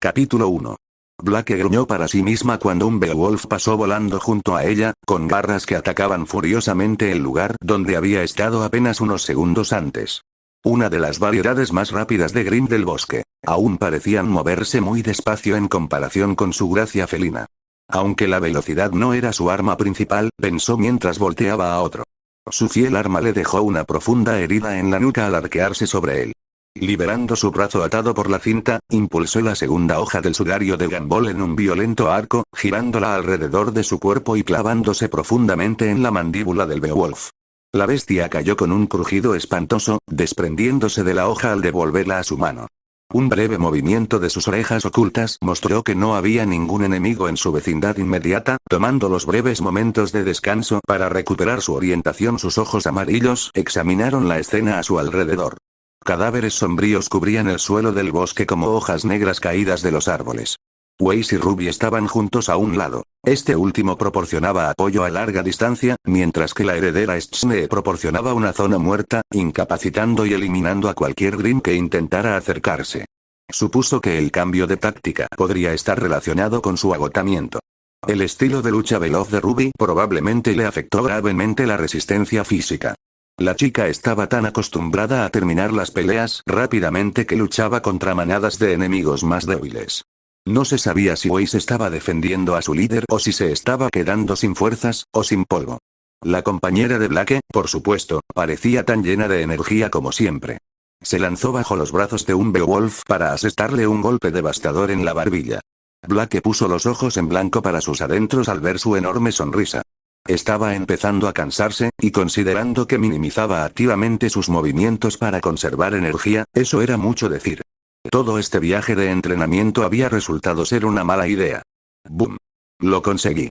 Capítulo 1. Blake gruñó para sí misma cuando un Beowulf pasó volando junto a ella, con garras que atacaban furiosamente el lugar donde había estado apenas unos segundos antes. Una de las variedades más rápidas de Grim del bosque. Aún parecían moverse muy despacio en comparación con su gracia felina. Aunque la velocidad no era su arma principal, pensó mientras volteaba a otro. Su fiel arma le dejó una profunda herida en la nuca al arquearse sobre él. Liberando su brazo atado por la cinta, impulsó la segunda hoja del sudario de Gumball en un violento arco, girándola alrededor de su cuerpo y clavándose profundamente en la mandíbula del Beowulf. La bestia cayó con un crujido espantoso, desprendiéndose de la hoja al devolverla a su mano. Un breve movimiento de sus orejas ocultas mostró que no había ningún enemigo en su vecindad inmediata, tomando los breves momentos de descanso para recuperar su orientación. Sus ojos amarillos examinaron la escena a su alrededor. Cadáveres sombríos cubrían el suelo del bosque como hojas negras caídas de los árboles. Weiss y Ruby estaban juntos a un lado. Este último proporcionaba apoyo a larga distancia, mientras que la heredera Schne proporcionaba una zona muerta, incapacitando y eliminando a cualquier Grim que intentara acercarse. Supuso que el cambio de táctica podría estar relacionado con su agotamiento. El estilo de lucha veloz de Ruby probablemente le afectó gravemente la resistencia física. La chica estaba tan acostumbrada a terminar las peleas rápidamente que luchaba contra manadas de enemigos más débiles. No se sabía si Weiss estaba defendiendo a su líder o si se estaba quedando sin fuerzas, o sin polvo. La compañera de Blake, por supuesto, parecía tan llena de energía como siempre. Se lanzó bajo los brazos de un Beowulf para asestarle un golpe devastador en la barbilla. Blake puso los ojos en blanco para sus adentros al ver su enorme sonrisa. Estaba empezando a cansarse, y considerando que minimizaba activamente sus movimientos para conservar energía, eso era mucho decir. Todo este viaje de entrenamiento había resultado ser una mala idea. ¡Bum! Lo conseguí.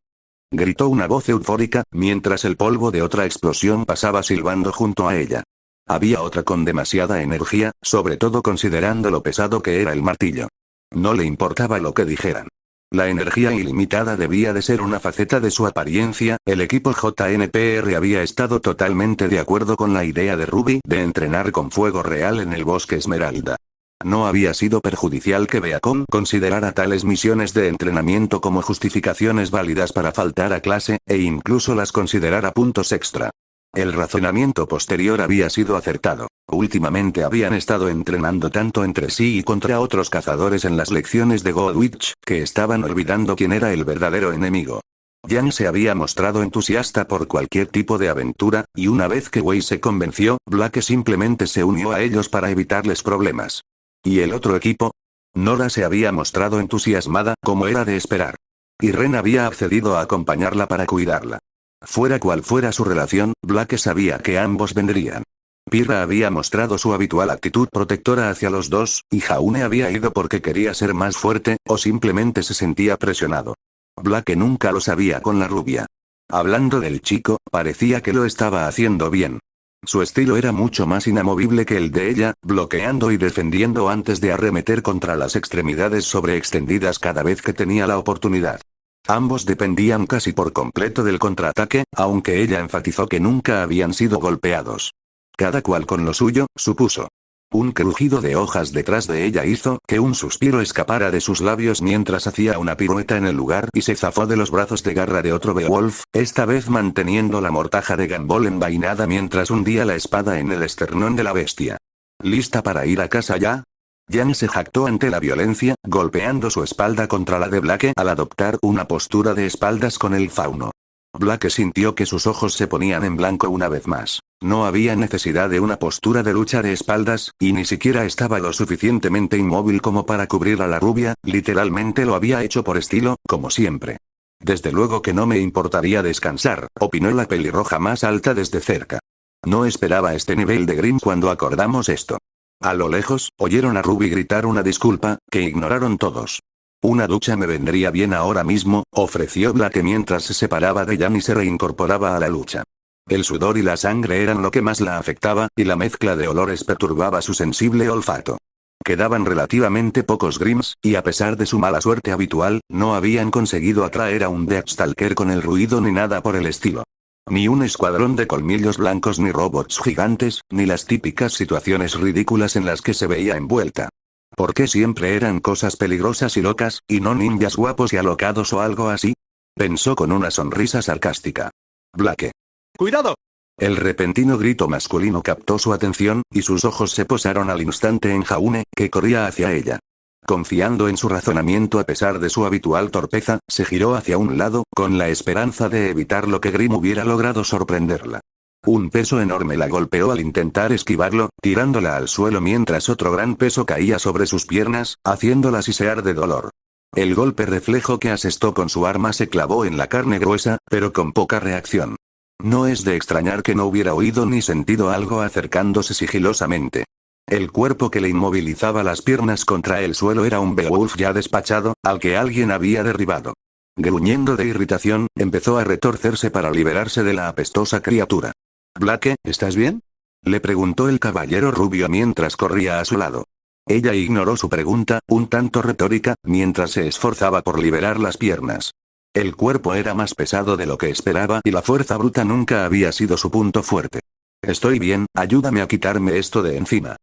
Gritó una voz eufórica, mientras el polvo de otra explosión pasaba silbando junto a ella. Había otra con demasiada energía, sobre todo considerando lo pesado que era el martillo. No le importaba lo que dijeran. La energía ilimitada debía de ser una faceta de su apariencia. El equipo JNPR había estado totalmente de acuerdo con la idea de Ruby de entrenar con fuego real en el bosque Esmeralda. No había sido perjudicial que Beacon considerara tales misiones de entrenamiento como justificaciones válidas para faltar a clase, e incluso las considerara puntos extra. El razonamiento posterior había sido acertado. Últimamente habían estado entrenando tanto entre sí y contra otros cazadores en las lecciones de Goldwich, que estaban olvidando quién era el verdadero enemigo. Jan se había mostrado entusiasta por cualquier tipo de aventura, y una vez que Weiss se convenció, Blake simplemente se unió a ellos para evitarles problemas. ¿Y el otro equipo? Nora se había mostrado entusiasmada, como era de esperar. Y Ren había accedido a acompañarla para cuidarla. Fuera cual fuera su relación, Blake sabía que ambos vendrían. Pirra había mostrado su habitual actitud protectora hacia los dos, y Jaune había ido porque quería ser más fuerte, o simplemente se sentía presionado. Blake nunca lo sabía con la rubia. Hablando del chico, parecía que lo estaba haciendo bien. Su estilo era mucho más inamovible que el de ella, bloqueando y defendiendo antes de arremeter contra las extremidades sobreextendidas cada vez que tenía la oportunidad. Ambos dependían casi por completo del contraataque, aunque ella enfatizó que nunca habían sido golpeados. Cada cual con lo suyo, supuso. Un crujido de hojas detrás de ella hizo que un suspiro escapara de sus labios mientras hacía una pirueta en el lugar y se zafó de los brazos de garra de otro Beowulf, esta vez manteniendo la mortaja de Gumball envainada mientras hundía la espada en el esternón de la bestia. ¿Lista para ir a casa ya? Jan se jactó ante la violencia, golpeando su espalda contra la de Blake al adoptar una postura de espaldas con el fauno. Blake sintió que sus ojos se ponían en blanco una vez más. No había necesidad de una postura de lucha de espaldas, y ni siquiera estaba lo suficientemente inmóvil como para cubrir a la rubia, literalmente lo había hecho por estilo, como siempre. Desde luego que no me importaría descansar, opinó la pelirroja más alta desde cerca. No esperaba este nivel de Grim cuando acordamos esto. A lo lejos, oyeron a Ruby gritar una disculpa, que ignoraron todos. Una ducha me vendría bien ahora mismo, ofreció Blake mientras se separaba de Jan y se reincorporaba a la lucha. El sudor y la sangre eran lo que más la afectaba, y la mezcla de olores perturbaba su sensible olfato. Quedaban relativamente pocos Grims, y a pesar de su mala suerte habitual, no habían conseguido atraer a un Deathstalker con el ruido ni nada por el estilo. Ni un escuadrón de colmillos blancos ni robots gigantes, ni las típicas situaciones ridículas en las que se veía envuelta. ¿Por qué siempre eran cosas peligrosas y locas, y no ninjas guapos y alocados o algo así? Pensó con una sonrisa sarcástica. Blake. ¡Cuidado! El repentino grito masculino captó su atención, y sus ojos se posaron al instante en Jaune, que corría hacia ella. Confiando en su razonamiento a pesar de su habitual torpeza, se giró hacia un lado, con la esperanza de evitar lo que Grim hubiera logrado sorprenderla. Un peso enorme la golpeó al intentar esquivarlo, tirándola al suelo mientras otro gran peso caía sobre sus piernas, haciéndola sisear de dolor. El golpe reflejo que asestó con su arma se clavó en la carne gruesa, pero con poca reacción. No es de extrañar que no hubiera oído ni sentido algo acercándose sigilosamente. El cuerpo que le inmovilizaba las piernas contra el suelo era un Beowulf ya despachado, al que alguien había derribado. Gruñendo de irritación, empezó a retorcerse para liberarse de la apestosa criatura. «Blake, ¿estás bien?», le preguntó el caballero rubio mientras corría a su lado. Ella ignoró su pregunta, un tanto retórica, mientras se esforzaba por liberar las piernas. El cuerpo era más pesado de lo que esperaba y la fuerza bruta nunca había sido su punto fuerte. «Estoy bien, ayúdame a quitarme esto de encima».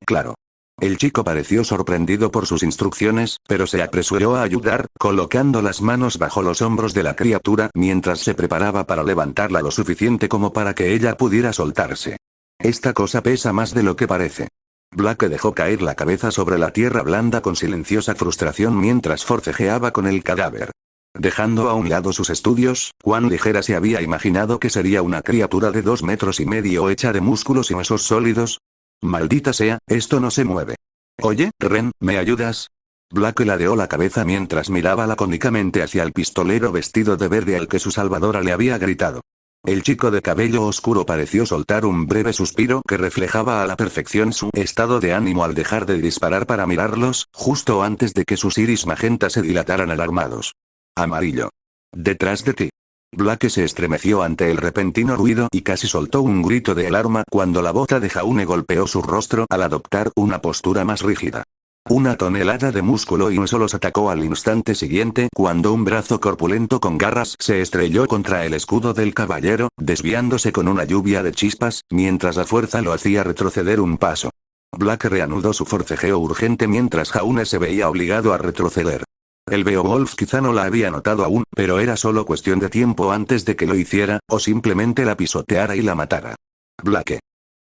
Claro. El chico pareció sorprendido por sus instrucciones, pero se apresuró a ayudar, colocando las manos bajo los hombros de la criatura mientras se preparaba para levantarla lo suficiente como para que ella pudiera soltarse. «Esta cosa pesa más de lo que parece». Blake dejó caer la cabeza sobre la tierra blanda con silenciosa frustración mientras forcejeaba con el cadáver. Dejando a un lado sus estudios, cuán ligera se había imaginado que sería una criatura de 2,5 metros hecha de músculos y huesos sólidos. Maldita sea, esto no se mueve. Oye, Ren, ¿me ayudas? Blake ladeó la cabeza mientras miraba lacónicamente hacia el pistolero vestido de verde al que su salvadora le había gritado. El chico de cabello oscuro pareció soltar un breve suspiro que reflejaba a la perfección su estado de ánimo al dejar de disparar para mirarlos, justo antes de que sus iris magenta se dilataran alarmados. Amarillo. Detrás de ti. Blake se estremeció ante el repentino ruido y casi soltó un grito de alarma cuando la bota de Jaune golpeó su rostro al adoptar una postura más rígida. Una tonelada de músculo y hueso los atacó al instante siguiente cuando un brazo corpulento con garras se estrelló contra el escudo del caballero, desviándose con una lluvia de chispas, mientras la fuerza lo hacía retroceder un paso. Blake reanudó su forcejeo urgente mientras Jaune se veía obligado a retroceder. El Beowulf quizá no la había notado aún, pero era solo cuestión de tiempo antes de que lo hiciera, o simplemente la pisoteara y la matara. «Blake»,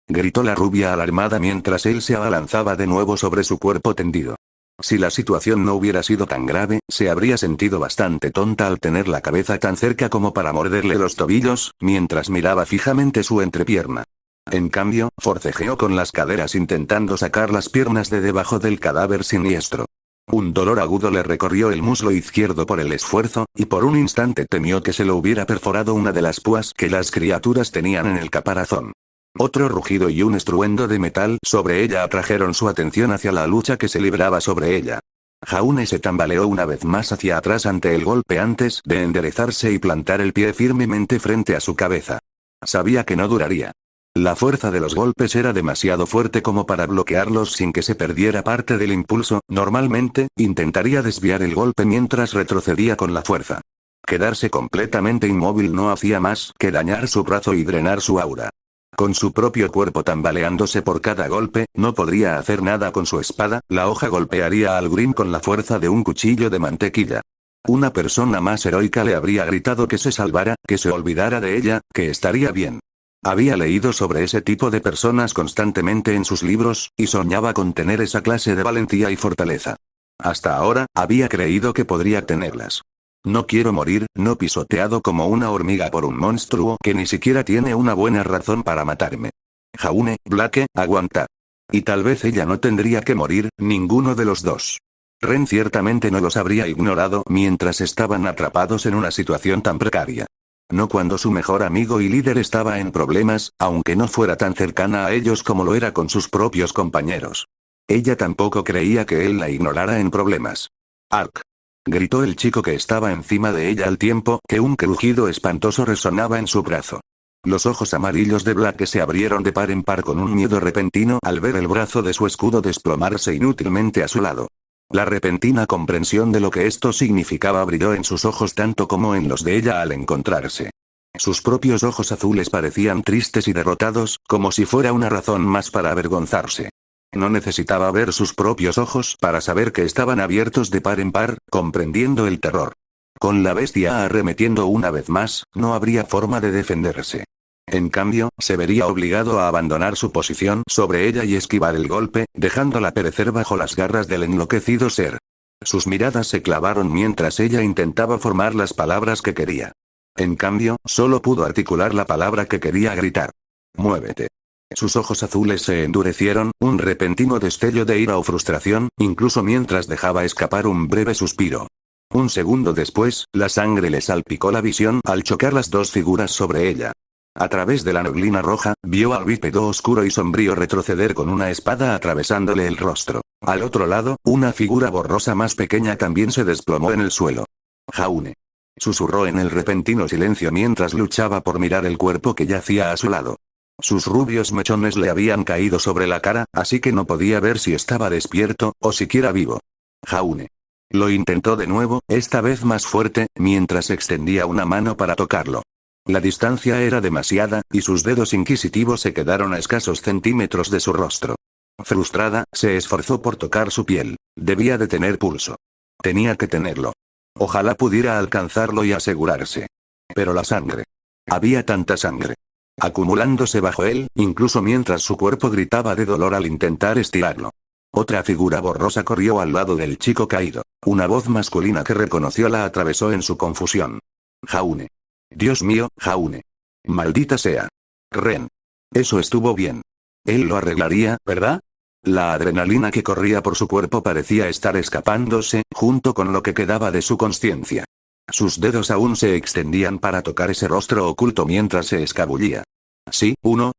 gritó la rubia alarmada mientras él se abalanzaba de nuevo sobre su cuerpo tendido. Si la situación no hubiera sido tan grave, se habría sentido bastante tonta al tener la cabeza tan cerca como para morderle los tobillos, mientras miraba fijamente su entrepierna. En cambio, forcejeó con las caderas intentando sacar las piernas de debajo del cadáver siniestro. Un dolor agudo le recorrió el muslo izquierdo por el esfuerzo, y por un instante temió que se lo hubiera perforado una de las púas que las criaturas tenían en el caparazón. Otro rugido y un estruendo de metal sobre ella atrajeron su atención hacia la lucha que se libraba sobre ella. Jaune se tambaleó una vez más hacia atrás ante el golpe antes de enderezarse y plantar el pie firmemente frente a su cabeza. Sabía que no duraría. La fuerza de los golpes era demasiado fuerte como para bloquearlos sin que se perdiera parte del impulso. Normalmente, intentaría desviar el golpe mientras retrocedía con la fuerza. Quedarse completamente inmóvil no hacía más que dañar su brazo y drenar su aura. Con su propio cuerpo tambaleándose por cada golpe, no podría hacer nada con su espada, la hoja golpearía al Grim con la fuerza de un cuchillo de mantequilla. Una persona más heroica le habría gritado que se salvara, que se olvidara de ella, que estaría bien. Había leído sobre ese tipo de personas constantemente en sus libros, y soñaba con tener esa clase de valentía y fortaleza. Hasta ahora, había creído que podría tenerlas. No quiero morir, no pisoteado como una hormiga por un monstruo que ni siquiera tiene una buena razón para matarme. Jaune, Blake, aguanta. Y tal vez ella no tendría que morir, ninguno de los dos. Ren ciertamente no los habría ignorado mientras estaban atrapados en una situación tan precaria. No cuando su mejor amigo y líder estaba en problemas, aunque no fuera tan cercana a ellos como lo era con sus propios compañeros. Ella tampoco creía que él la ignorara en problemas. «Ark», gritó el chico que estaba encima de ella al tiempo que un crujido espantoso resonaba en su brazo. Los ojos amarillos de Blake se abrieron de par en par con un miedo repentino al ver el brazo de su escudo desplomarse inútilmente a su lado. La repentina comprensión de lo que esto significaba brilló en sus ojos tanto como en los de ella al encontrarse. Sus propios ojos azules parecían tristes y derrotados, como si fuera una razón más para avergonzarse. No necesitaba ver sus propios ojos para saber que estaban abiertos de par en par, comprendiendo el terror. Con la bestia arremetiendo una vez más, no habría forma de defenderse. En cambio, se vería obligado a abandonar su posición sobre ella y esquivar el golpe, dejándola perecer bajo las garras del enloquecido ser. Sus miradas se clavaron mientras ella intentaba formar las palabras que quería. En cambio, solo pudo articular la palabra que quería gritar. Muévete. Sus ojos azules se endurecieron, un repentino destello de ira o frustración, incluso mientras dejaba escapar un breve suspiro. Un segundo después, la sangre le salpicó la visión al chocar las dos figuras sobre ella. A través de la neblina roja, vio al bípedo oscuro y sombrío retroceder con una espada atravesándole el rostro. Al otro lado, una figura borrosa más pequeña también se desplomó en el suelo. Jaune. Susurró en el repentino silencio mientras luchaba por mirar el cuerpo que yacía a su lado. Sus rubios mechones le habían caído sobre la cara, así que no podía ver si estaba despierto, o siquiera vivo. Jaune. Lo intentó de nuevo, esta vez más fuerte, mientras extendía una mano para tocarlo. La distancia era demasiada, y sus dedos inquisitivos se quedaron a escasos centímetros de su rostro. Frustrada, se esforzó por tocar su piel. Debía de tener pulso. Tenía que tenerlo. Ojalá pudiera alcanzarlo y asegurarse. Pero la sangre. Había tanta sangre acumulándose bajo él, incluso mientras su cuerpo gritaba de dolor al intentar estirarlo. Otra figura borrosa corrió al lado del chico caído. Una voz masculina que reconoció la atravesó en su confusión. Jaune. Dios mío, Jaune. Maldita sea. Ren. Eso estuvo bien. Él lo arreglaría, ¿verdad? La adrenalina que corría por su cuerpo parecía estar escapándose, junto con lo que quedaba de su conciencia. Sus dedos aún se extendían para tocar ese rostro oculto mientras se escabullía. Sí,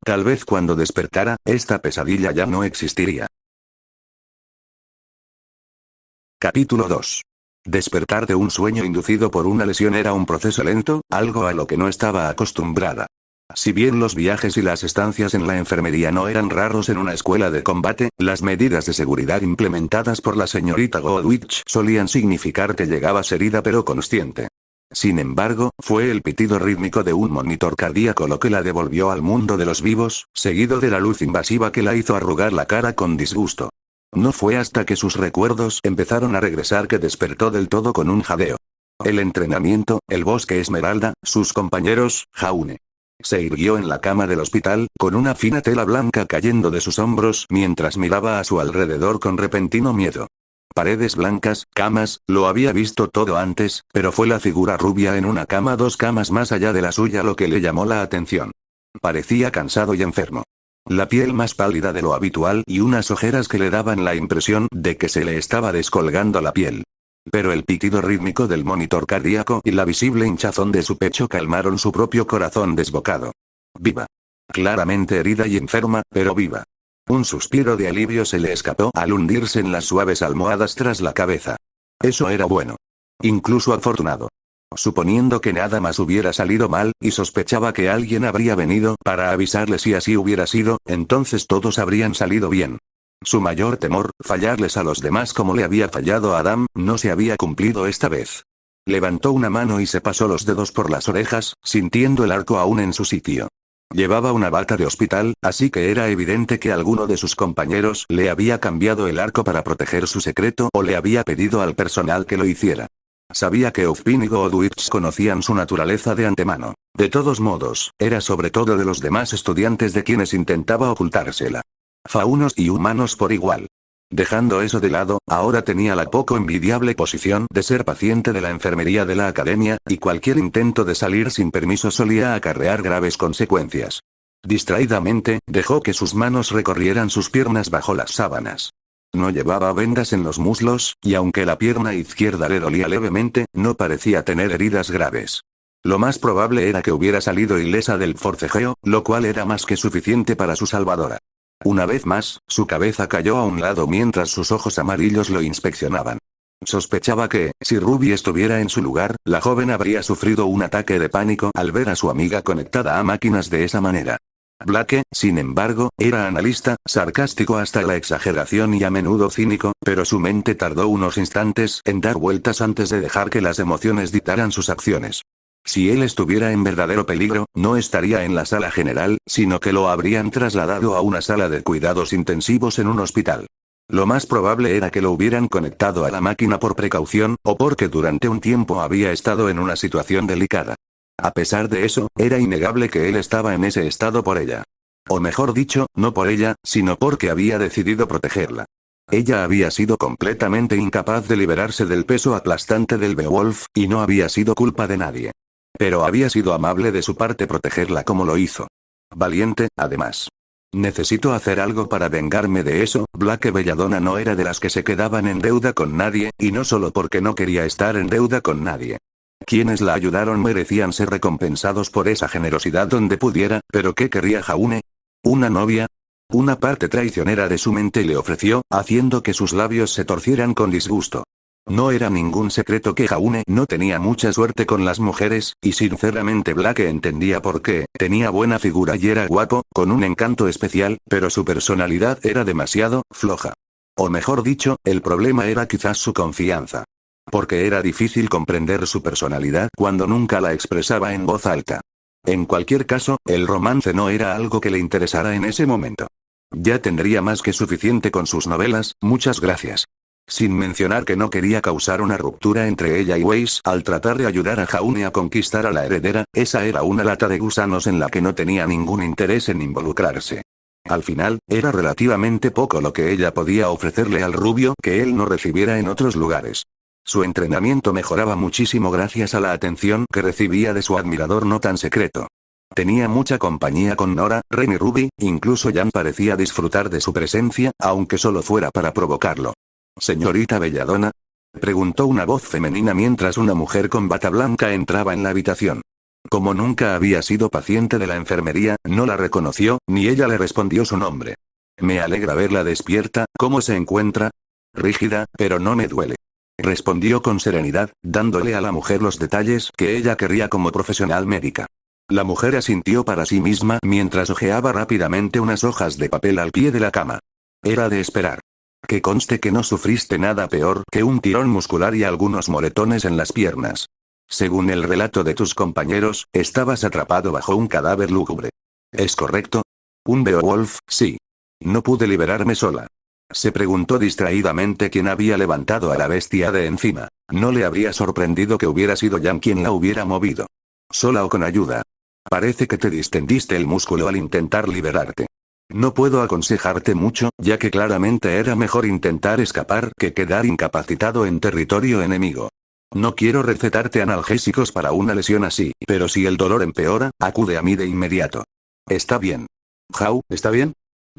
tal vez cuando despertara, esta pesadilla ya no existiría. Capítulo 2. Despertar de un sueño inducido por una lesión era un proceso lento, algo a lo que no estaba acostumbrada. Si bien los viajes y las estancias en la enfermería no eran raros en una escuela de combate, las medidas de seguridad implementadas por la señorita Goodwich solían significar que llegabas herida pero consciente. Sin embargo, fue el pitido rítmico de un monitor cardíaco lo que la devolvió al mundo de los vivos, seguido de la luz invasiva que la hizo arrugar la cara con disgusto. No fue hasta que sus recuerdos empezaron a regresar que despertó del todo con un jadeo. El entrenamiento, el bosque esmeralda, sus compañeros, Jaune. Se irguió en la cama del hospital, con una fina tela blanca cayendo de sus hombros mientras miraba a su alrededor con repentino miedo. Paredes blancas, camas, lo había visto todo antes, pero fue la figura rubia en una cama 2 camas más allá de la suya lo que le llamó la atención. Parecía cansado y enfermo. La piel más pálida de lo habitual y unas ojeras que le daban la impresión de que se le estaba descolgando la piel. Pero el pitido rítmico del monitor cardíaco y la visible hinchazón de su pecho calmaron su propio corazón desbocado. Viva. Claramente herida y enferma, pero viva. Un suspiro de alivio se le escapó al hundirse en las suaves almohadas tras la cabeza. Eso era bueno. Incluso afortunado. Suponiendo que nada más hubiera salido mal, y sospechaba que alguien habría venido para avisarle si así hubiera sido, entonces todos habrían salido bien. Su mayor temor, fallarles a los demás como le había fallado a Adam, no se había cumplido esta vez. Levantó una mano y se pasó los dedos por las orejas, sintiendo el arco aún en su sitio. Llevaba una bata de hospital, así que era evidente que alguno de sus compañeros le había cambiado el arco para proteger su secreto o le había pedido al personal que lo hiciera. Sabía que Ozpin y Goodwich conocían su naturaleza de antemano. De todos modos, era sobre todo de los demás estudiantes de quienes intentaba ocultársela. Faunos y humanos por igual. Dejando eso de lado, ahora tenía la poco envidiable posición de ser paciente de la enfermería de la academia, y cualquier intento de salir sin permiso solía acarrear graves consecuencias. Distraídamente, dejó que sus manos recorrieran sus piernas bajo las sábanas. No llevaba vendas en los muslos, y aunque la pierna izquierda le dolía levemente, no parecía tener heridas graves. Lo más probable era que hubiera salido ilesa del forcejeo, lo cual era más que suficiente para su salvadora. Una vez más, su cabeza cayó a un lado mientras sus ojos amarillos lo inspeccionaban. Sospechaba que, si Ruby estuviera en su lugar, la joven habría sufrido un ataque de pánico al ver a su amiga conectada a máquinas de esa manera. Blake, sin embargo, era analista, sarcástico hasta la exageración y a menudo cínico, pero su mente tardó unos instantes en dar vueltas antes de dejar que las emociones dictaran sus acciones. Si él estuviera en verdadero peligro, no estaría en la sala general, sino que lo habrían trasladado a una sala de cuidados intensivos en un hospital. Lo más probable era que lo hubieran conectado a la máquina por precaución, o porque durante un tiempo había estado en una situación delicada. A pesar de eso, era innegable que él estaba en ese estado por ella. O mejor dicho, no por ella, sino porque había decidido protegerla. Ella había sido completamente incapaz de liberarse del peso aplastante del Beowulf, y no había sido culpa de nadie. Pero había sido amable de su parte protegerla como lo hizo. Valiente, además. Necesito hacer algo para vengarme de eso. Blake Belladonna no era de las que se quedaban en deuda con nadie, y no solo porque no quería estar en deuda con nadie. Quienes la ayudaron merecían ser recompensados por esa generosidad donde pudiera, pero ¿qué quería Jaune? ¿Una novia? Una parte traicionera de su mente le ofreció, haciendo que sus labios se torcieran con disgusto. No era ningún secreto que Jaune no tenía mucha suerte con las mujeres, y sinceramente Blake entendía por qué. Tenía buena figura y era guapo, con un encanto especial, pero su personalidad era demasiado floja. O mejor dicho, el problema era quizás su confianza. Porque era difícil comprender su personalidad cuando nunca la expresaba en voz alta. En cualquier caso, el romance no era algo que le interesara en ese momento. Ya tendría más que suficiente con sus novelas, muchas gracias. Sin mencionar que no quería causar una ruptura entre ella y Weiss al tratar de ayudar a Jaune a conquistar a la heredera, esa era una lata de gusanos en la que no tenía ningún interés en involucrarse. Al final, era relativamente poco lo que ella podía ofrecerle al rubio que él no recibiera en otros lugares. Su entrenamiento mejoraba muchísimo gracias a la atención que recibía de su admirador no tan secreto. Tenía mucha compañía con Nora, Ren y Ruby, incluso Jan parecía disfrutar de su presencia, aunque solo fuera para provocarlo. ¿Señorita Belladonna?, preguntó una voz femenina mientras una mujer con bata blanca entraba en la habitación. Como nunca había sido paciente de la enfermería, no la reconoció, ni ella le respondió su nombre. Me alegra verla despierta. ¿Cómo se encuentra? Rígida, pero no me duele. Respondió con serenidad, dándole a la mujer los detalles que ella quería como profesional médica. La mujer asintió para sí misma mientras hojeaba rápidamente unas hojas de papel al pie de la cama. Era de esperar. Que conste que no sufriste nada peor que un tirón muscular y algunos moretones en las piernas. Según el relato de tus compañeros, estabas atrapado bajo un cadáver lúgubre. ¿Es correcto? Un Beowulf, sí. No pude liberarme sola. Se preguntó distraídamente quién había levantado a la bestia de encima. No le habría sorprendido que hubiera sido Jan quien la hubiera movido. ¿Sola o con ayuda? Parece que te distendiste el músculo al intentar liberarte. No puedo aconsejarte mucho, ya que claramente era mejor intentar escapar que quedar incapacitado en territorio enemigo. No quiero recetarte analgésicos para una lesión así, pero si el dolor empeora, acude a mí de inmediato. Está bien. ¿Jau, está bien?,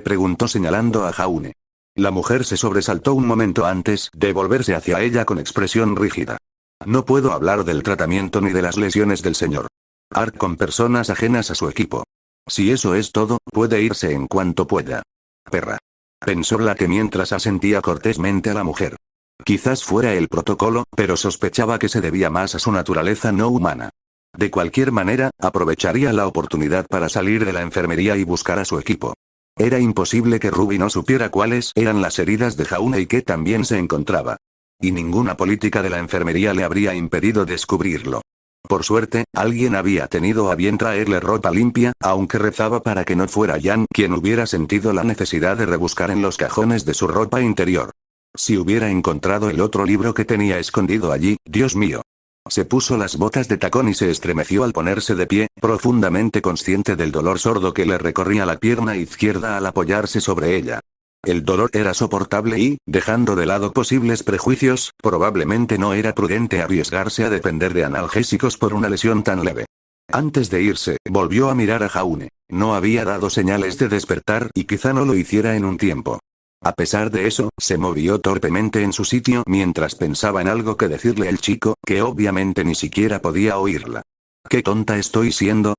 preguntó señalando a Jaune. La mujer se sobresaltó un momento antes de volverse hacia ella con expresión rígida. No puedo hablar del tratamiento ni de las lesiones del señor Ark con personas ajenas a su equipo. Si eso es todo, puede irse en cuanto pueda. Perra. Pensó Blake mientras asentía cortésmente a la mujer. Quizás fuera el protocolo, pero sospechaba que se debía más a su naturaleza no humana. De cualquier manera, aprovecharía la oportunidad para salir de la enfermería y buscar a su equipo. Era imposible que Ruby no supiera cuáles eran las heridas de Jaune y que también se encontraba. Y ninguna política de la enfermería le habría impedido descubrirlo. Por suerte, alguien había tenido a bien traerle ropa limpia, aunque rezaba para que no fuera Jan quien hubiera sentido la necesidad de rebuscar en los cajones de su ropa interior. Si hubiera encontrado el otro libro que tenía escondido allí, Dios mío. Se puso las botas de tacón y se estremeció al ponerse de pie, profundamente consciente del dolor sordo que le recorría la pierna izquierda al apoyarse sobre ella. El dolor era soportable y, dejando de lado posibles prejuicios, probablemente no era prudente arriesgarse a depender de analgésicos por una lesión tan leve. Antes de irse, volvió a mirar a Jaune. No había dado señales de despertar y quizá no lo hiciera en un tiempo. A pesar de eso, se movió torpemente en su sitio mientras pensaba en algo que decirle el chico, que obviamente ni siquiera podía oírla. ¿Qué tonta estoy siendo?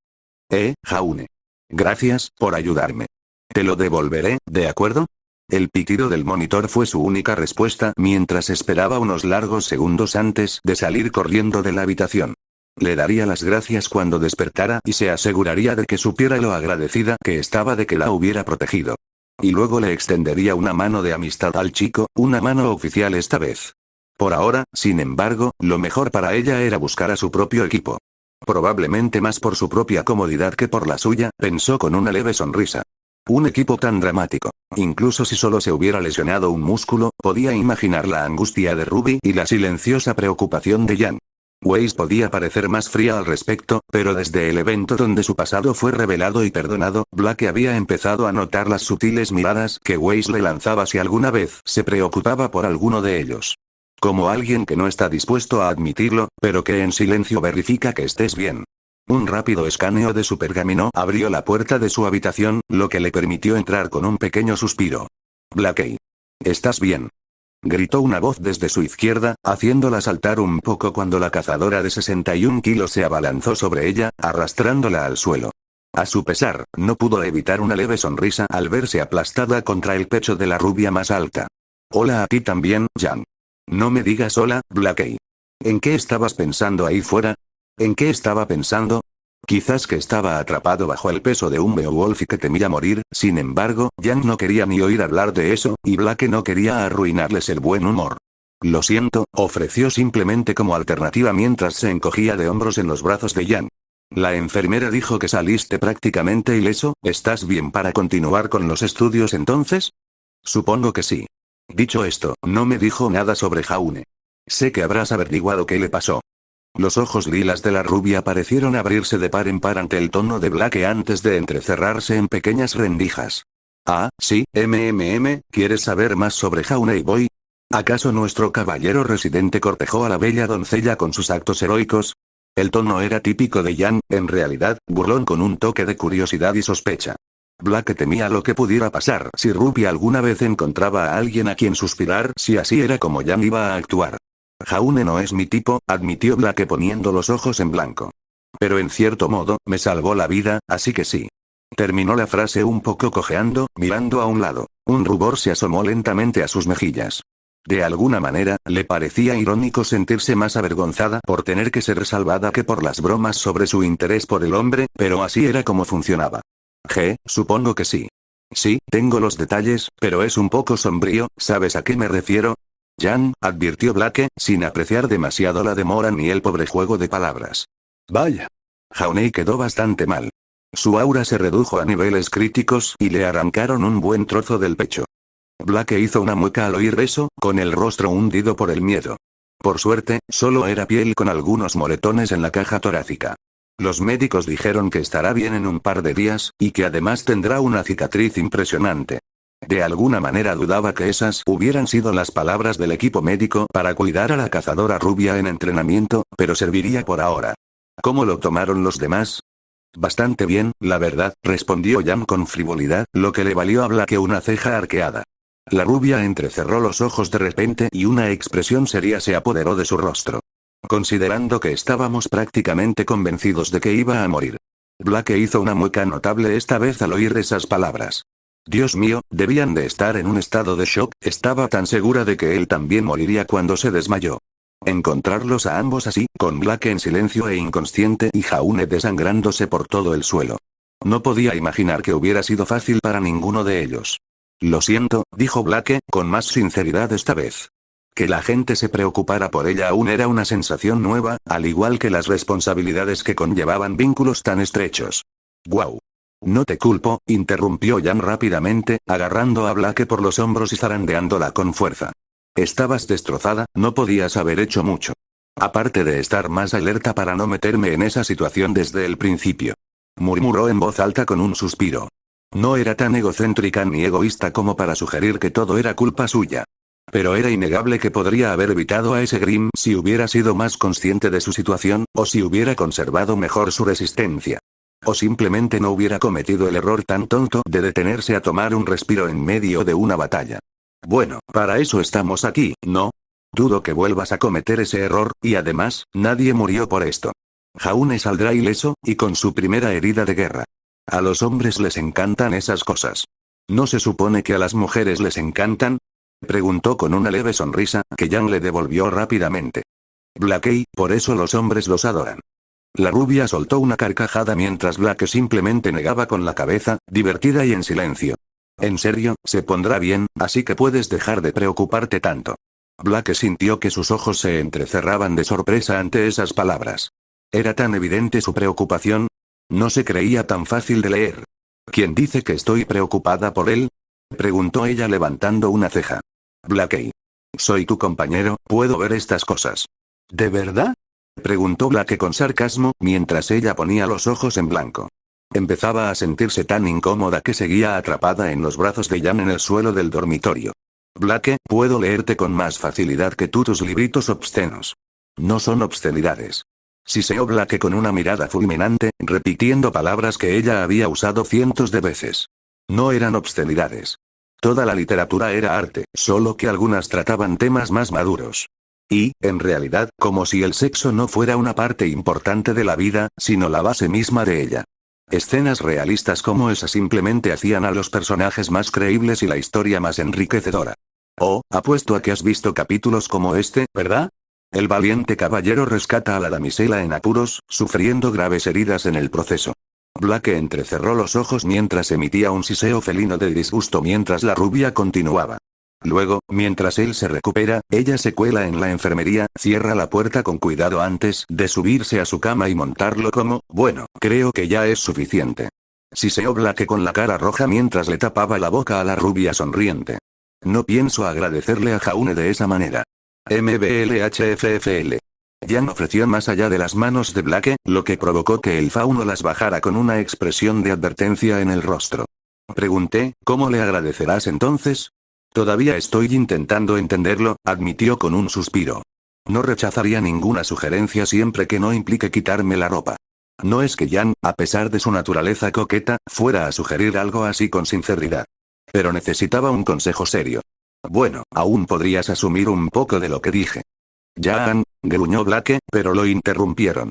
Jaune. Gracias por ayudarme. Te lo devolveré, ¿de acuerdo? El pitido del monitor fue su única respuesta mientras esperaba unos largos segundos antes de salir corriendo de la habitación. Le daría las gracias cuando despertara y se aseguraría de que supiera lo agradecida que estaba de que la hubiera protegido. Y luego le extendería una mano de amistad al chico, una mano oficial esta vez. Por ahora, sin embargo, lo mejor para ella era buscar a su propio equipo. Probablemente más por su propia comodidad que por la suya, pensó con una leve sonrisa. Un equipo tan dramático. Incluso si solo se hubiera lesionado un músculo, podía imaginar la angustia de Ruby y la silenciosa preocupación de Jan. Weiss podía parecer más fría al respecto, pero desde el evento donde su pasado fue revelado y perdonado, Blake había empezado a notar las sutiles miradas que Weiss le lanzaba si alguna vez se preocupaba por alguno de ellos. Como alguien que no está dispuesto a admitirlo, pero que en silencio verifica que estés bien. Un rápido escaneo de su pergamino abrió la puerta de su habitación, lo que le permitió entrar con un pequeño suspiro. Blakey. ¿Estás bien? Gritó una voz desde su izquierda, haciéndola saltar un poco cuando la cazadora de 61 kilos se abalanzó sobre ella, arrastrándola al suelo. A su pesar, no pudo evitar una leve sonrisa al verse aplastada contra el pecho de la rubia más alta. Hola a ti también, Jan. No me digas hola, Blakey. ¿En qué estabas pensando ahí fuera? ¿En qué estaba pensando? Quizás que estaba atrapado bajo el peso de un Beowulf y que temía morir, sin embargo, Jan no quería ni oír hablar de eso, y Blake no quería arruinarles el buen humor. Lo siento, ofreció simplemente como alternativa mientras se encogía de hombros en los brazos de Jan. La enfermera dijo que saliste prácticamente ileso, ¿estás bien para continuar con los estudios entonces? Supongo que sí. Dicho esto, no me dijo nada sobre Jaune. Sé que habrás averiguado qué le pasó. Los ojos lilas de la rubia parecieron abrirse de par en par ante el tono de Blake antes de entrecerrarse en pequeñas rendijas. Ah, sí, ¿quieres saber más sobre Jaune Boy? ¿Acaso nuestro caballero residente cortejó a la bella doncella con sus actos heroicos? El tono era típico de Jan, en realidad, burlón con un toque de curiosidad y sospecha. Blake temía lo que pudiera pasar si Ruby alguna vez encontraba a alguien a quien suspirar si así era como Jan iba a actuar. Jaune no es mi tipo, admitió Blake poniendo los ojos en blanco. Pero en cierto modo, me salvó la vida, así que sí. Terminó la frase un poco cojeando, mirando a un lado. Un rubor se asomó lentamente a sus mejillas. De alguna manera, le parecía irónico sentirse más avergonzada por tener que ser salvada que por las bromas sobre su interés por el hombre, pero así era como funcionaba. Supongo que sí. Sí, tengo los detalles, pero es un poco sombrío, ¿sabes a qué me refiero? Jan, advirtió Blake, sin apreciar demasiado la demora ni el pobre juego de palabras. Vaya. Jaune quedó bastante mal. Su aura se redujo a niveles críticos y le arrancaron un buen trozo del pecho. Blake hizo una mueca al oír eso, con el rostro hundido por el miedo. Por suerte, solo era piel con algunos moretones en la caja torácica. Los médicos dijeron que estará bien en un par de días, y que además tendrá una cicatriz impresionante. De alguna manera dudaba que esas hubieran sido las palabras del equipo médico para cuidar a la cazadora rubia en entrenamiento, pero serviría por ahora. ¿Cómo lo tomaron los demás? Bastante bien, la verdad, respondió Jan con frivolidad, lo que le valió a Blake una ceja arqueada. La rubia entrecerró los ojos de repente y una expresión seria se apoderó de su rostro. Considerando que estábamos prácticamente convencidos de que iba a morir. Blake hizo una mueca notable esta vez al oír esas palabras. Dios mío, debían de estar en un estado de shock, estaba tan segura de que él también moriría cuando se desmayó. Encontrarlos a ambos así, con Blake en silencio e inconsciente y Jaune desangrándose por todo el suelo. No podía imaginar que hubiera sido fácil para ninguno de ellos. Lo siento, dijo Blake, con más sinceridad esta vez. Que la gente se preocupara por ella aún era una sensación nueva, al igual que las responsabilidades que conllevaban vínculos tan estrechos. ¡Guau! No te culpo, interrumpió Jan rápidamente, agarrando a Blake por los hombros y zarandeándola con fuerza. Estabas destrozada, no podías haber hecho mucho. Aparte de estar más alerta para no meterme en esa situación desde el principio. Murmuró en voz alta con un suspiro. No era tan egocéntrica ni egoísta como para sugerir que todo era culpa suya. Pero era innegable que podría haber evitado a ese Grimm si hubiera sido más consciente de su situación, o si hubiera conservado mejor su resistencia. O simplemente no hubiera cometido el error tan tonto de detenerse a tomar un respiro en medio de una batalla. Bueno, para eso estamos aquí, ¿no? Dudo que vuelvas a cometer ese error, y además, nadie murió por esto. Jaune saldrá ileso, y con su primera herida de guerra. A los hombres les encantan esas cosas. ¿No se supone que a las mujeres les encantan? Preguntó con una leve sonrisa, que Jan le devolvió rápidamente. Blakey, por eso los hombres los adoran. La rubia soltó una carcajada mientras Blake simplemente negaba con la cabeza, divertida y en silencio. En serio, se pondrá bien, así que puedes dejar de preocuparte tanto. Blake sintió que sus ojos se entrecerraban de sorpresa ante esas palabras. Era tan evidente su preocupación. No se creía tan fácil de leer. ¿Quién dice que estoy preocupada por él? Preguntó ella levantando una ceja. Blackie. Soy tu compañero, puedo ver estas cosas. ¿De verdad? Preguntó Blake con sarcasmo, mientras ella ponía los ojos en blanco. Empezaba a sentirse tan incómoda que seguía atrapada en los brazos de Jan en el suelo del dormitorio. Blake, puedo leerte con más facilidad que tú tus libritos obscenos. No son obscenidades. Siseó Blake con una mirada fulminante, repitiendo palabras que ella había usado cientos de veces. No eran obscenidades. Toda la literatura era arte, solo que algunas trataban temas más maduros. Y, en realidad, como si el sexo no fuera una parte importante de la vida, sino la base misma de ella. Escenas realistas como esa simplemente hacían a los personajes más creíbles y la historia más enriquecedora. Oh, apuesto a que has visto capítulos como este, ¿verdad? El valiente caballero rescata a la damisela en apuros, sufriendo graves heridas en el proceso. Blake entrecerró los ojos mientras emitía un siseo felino de disgusto mientras la rubia continuaba. Luego, mientras él se recupera, ella se cuela en la enfermería, cierra la puerta con cuidado antes de subirse a su cama y montarlo como, bueno, creo que ya es suficiente. Siseó Blake con la cara roja mientras le tapaba la boca a la rubia sonriente. No pienso agradecerle a Jaune de esa manera. MBLHFFL. Jan ofreció más allá de las manos de Blake, lo que provocó que el fauno las bajara con una expresión de advertencia en el rostro. Pregunté, ¿cómo le agradecerás entonces? Todavía estoy intentando entenderlo, admitió con un suspiro. No rechazaría ninguna sugerencia siempre que no implique quitarme la ropa. No es que Jan, a pesar de su naturaleza coqueta, fuera a sugerir algo así con sinceridad. Pero necesitaba un consejo serio. Bueno, aún podrías asumir un poco de lo que dije. Jan, gruñó Blake, pero lo interrumpieron.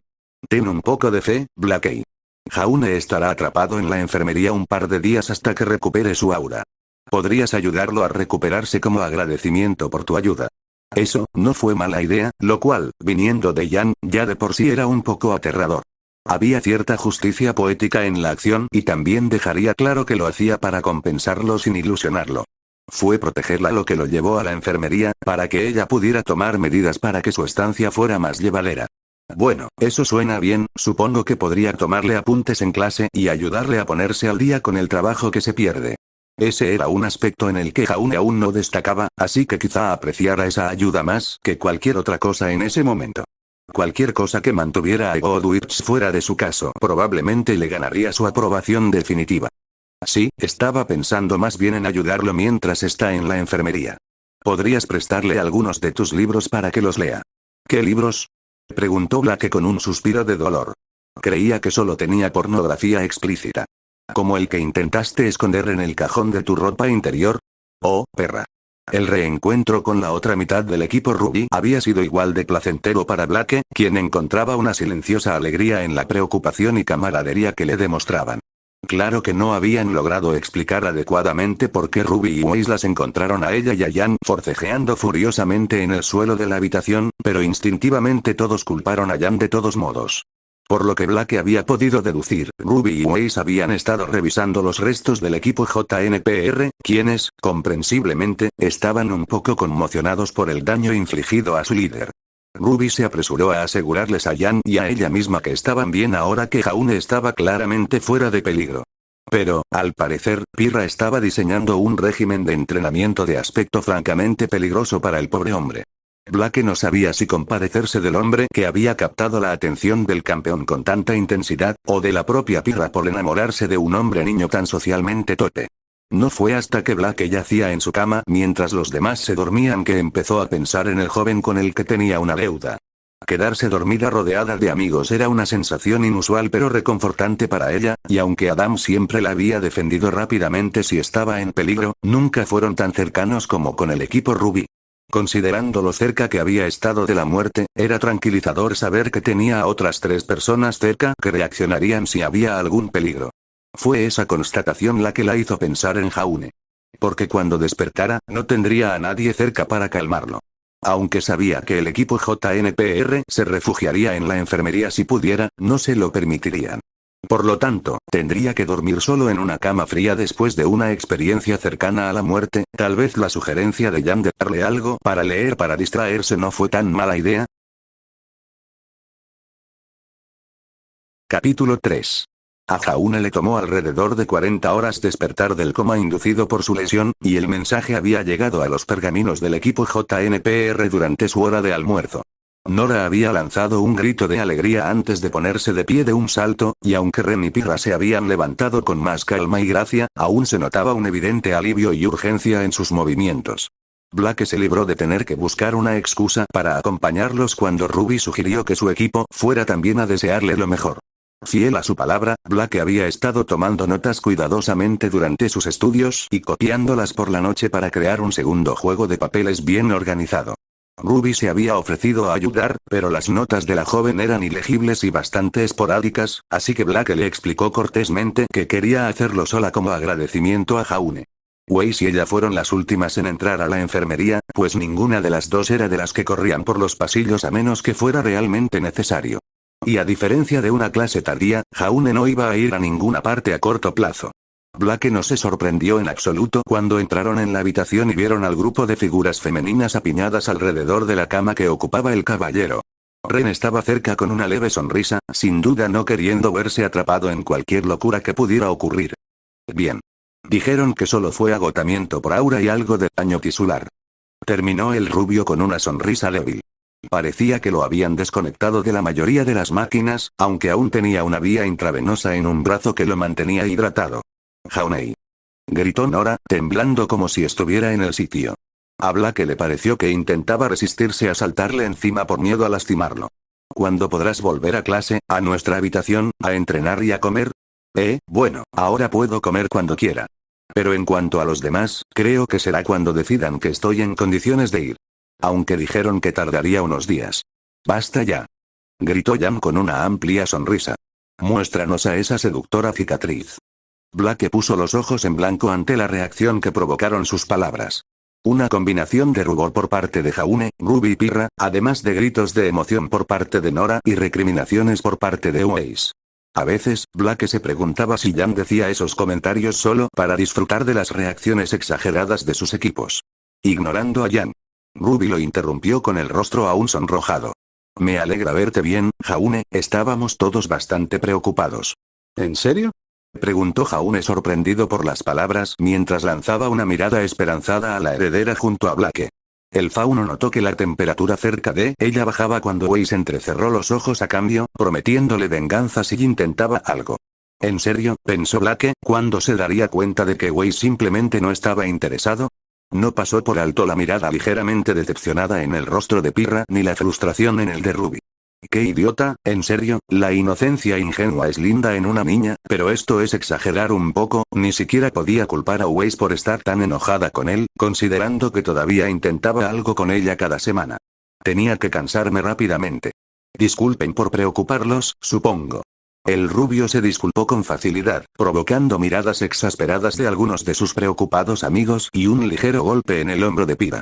Ten un poco de fe, Blake. Jaune estará atrapado en la enfermería un par de días hasta que recupere su aura. Podrías ayudarlo a recuperarse como agradecimiento por tu ayuda. Eso, no fue mala idea, lo cual, viniendo de Jan, ya de por sí era un poco aterrador. Había cierta justicia poética en la acción y también dejaría claro que lo hacía para compensarlo sin ilusionarlo. Fue protegerla lo que lo llevó a la enfermería, para que ella pudiera tomar medidas para que su estancia fuera más llevadera. Bueno, eso suena bien, supongo que podría tomarle apuntes en clase y ayudarle a ponerse al día con el trabajo que se pierde. Ese era un aspecto en el que Jaune aún no destacaba, así que quizá apreciara esa ayuda más que cualquier otra cosa en ese momento. Cualquier cosa que mantuviera a Godwich fuera de su caso probablemente le ganaría su aprobación definitiva. Sí, estaba pensando más bien en ayudarlo mientras está en la enfermería. ¿Podrías prestarle algunos de tus libros para que los lea? ¿Qué libros? Preguntó Blake con un suspiro de dolor. Creía que solo tenía pornografía explícita. ¿Como el que intentaste esconder en el cajón de tu ropa interior? Oh, perra. El reencuentro con la otra mitad del equipo Ruby había sido igual de placentero para Blake, quien encontraba una silenciosa alegría en la preocupación y camaradería que le demostraban. Claro que no habían logrado explicar adecuadamente por qué Ruby y Weiss las encontraron a ella y a Jan forcejeando furiosamente en el suelo de la habitación, pero instintivamente todos culparon a Jan de todos modos. Por lo que Blake había podido deducir, Ruby y Weiss habían estado revisando los restos del equipo JNPR, quienes, comprensiblemente, estaban un poco conmocionados por el daño infligido a su líder. Ruby se apresuró a asegurarles a Jan y a ella misma que estaban bien ahora que Jaune estaba claramente fuera de peligro. Pero, al parecer, Pirra estaba diseñando un régimen de entrenamiento de aspecto francamente peligroso para el pobre hombre. Blake no sabía si compadecerse del hombre que había captado la atención del campeón con tanta intensidad, o de la propia Pirra por enamorarse de un hombre niño tan socialmente tope. No fue hasta que Blake yacía en su cama mientras los demás se dormían que empezó a pensar en el joven con el que tenía una deuda. Quedarse dormida rodeada de amigos era una sensación inusual pero reconfortante para ella, y aunque Adam siempre la había defendido rápidamente si estaba en peligro, nunca fueron tan cercanos como con el equipo Ruby. Considerando lo cerca que había estado de la muerte, era tranquilizador saber que tenía a otras 3 personas cerca que reaccionarían si había algún peligro. Fue esa constatación la que la hizo pensar en Jaune. Porque cuando despertara, no tendría a nadie cerca para calmarlo. Aunque sabía que el equipo JNPR se refugiaría en la enfermería si pudiera, no se lo permitirían. Por lo tanto, tendría que dormir solo en una cama fría después de una experiencia cercana a la muerte. Tal vez la sugerencia de Jan de darle algo para leer para distraerse no fue tan mala idea. Capítulo 3. A Jaune le tomó alrededor de 40 horas despertar del coma inducido por su lesión, y el mensaje había llegado a los pergaminos del equipo JNPR durante su hora de almuerzo. Nora había lanzado un grito de alegría antes de ponerse de pie de un salto, y aunque Ren y Pirra se habían levantado con más calma y gracia, aún se notaba un evidente alivio y urgencia en sus movimientos. Blake se libró de tener que buscar una excusa para acompañarlos cuando Ruby sugirió que su equipo fuera también a desearle lo mejor. Fiel a su palabra, Blake había estado tomando notas cuidadosamente durante sus estudios y copiándolas por la noche para crear un segundo juego de papeles bien organizado. Ruby se había ofrecido a ayudar, pero las notas de la joven eran ilegibles y bastante esporádicas, así que Blake le explicó cortésmente que quería hacerlo sola como agradecimiento a Jaune. Weiss y ella fueron las últimas en entrar a la enfermería, pues ninguna de las dos era de las que corrían por los pasillos a menos que fuera realmente necesario. Y a diferencia de una clase tardía, Jaune no iba a ir a ninguna parte a corto plazo. Blake no se sorprendió en absoluto cuando entraron en la habitación y vieron al grupo de figuras femeninas apiñadas alrededor de la cama que ocupaba el caballero. Ren estaba cerca con una leve sonrisa, sin duda no queriendo verse atrapado en cualquier locura que pudiera ocurrir. Bien. Dijeron que solo fue agotamiento por aura y algo de daño tisular. Terminó el rubio con una sonrisa débil. Parecía que lo habían desconectado de la mayoría de las máquinas, aunque aún tenía una vía intravenosa en un brazo que lo mantenía hidratado. Jaunei. Gritó Nora, temblando como si estuviera en el sitio. A Blake le pareció que intentaba resistirse a saltarle encima por miedo a lastimarlo. ¿Cuándo podrás volver a clase, a nuestra habitación, a entrenar y a comer? Bueno, ahora puedo comer cuando quiera. Pero en cuanto a los demás, creo que será cuando decidan que estoy en condiciones de ir. Aunque dijeron que tardaría unos días. Basta ya. Gritó Yam con una amplia sonrisa. Muéstranos a esa seductora cicatriz. Blake puso los ojos en blanco ante la reacción que provocaron sus palabras. Una combinación de rubor por parte de Jaune, Ruby y Pirra, además de gritos de emoción por parte de Nora y recriminaciones por parte de Weiss. A veces, Blake se preguntaba si Yam decía esos comentarios solo para disfrutar de las reacciones exageradas de sus equipos. Ignorando a Yam. Ruby lo interrumpió con el rostro aún sonrojado. Me alegra verte bien, Jaune, estábamos todos bastante preocupados. ¿En serio? Preguntó Jaune sorprendido por las palabras mientras lanzaba una mirada esperanzada a la heredera junto a Blake. El fauno notó que la temperatura cerca de ella bajaba cuando Weiss entrecerró los ojos a cambio, prometiéndole venganza si intentaba algo. ¿En serio?, pensó Blake, ¿cuándo se daría cuenta de que Weiss simplemente no estaba interesado? No pasó por alto la mirada ligeramente decepcionada en el rostro de Pirra ni la frustración en el de Ruby. ¡Qué idiota! En serio, la inocencia ingenua es linda en una niña, pero esto es exagerar un poco, ni siquiera podía culpar a Weiss por estar tan enojada con él, considerando que todavía intentaba algo con ella cada semana. Tenía que cansarme rápidamente. Disculpen por preocuparlos, supongo. El rubio se disculpó con facilidad, provocando miradas exasperadas de algunos de sus preocupados amigos y un ligero golpe en el hombro de Pirra.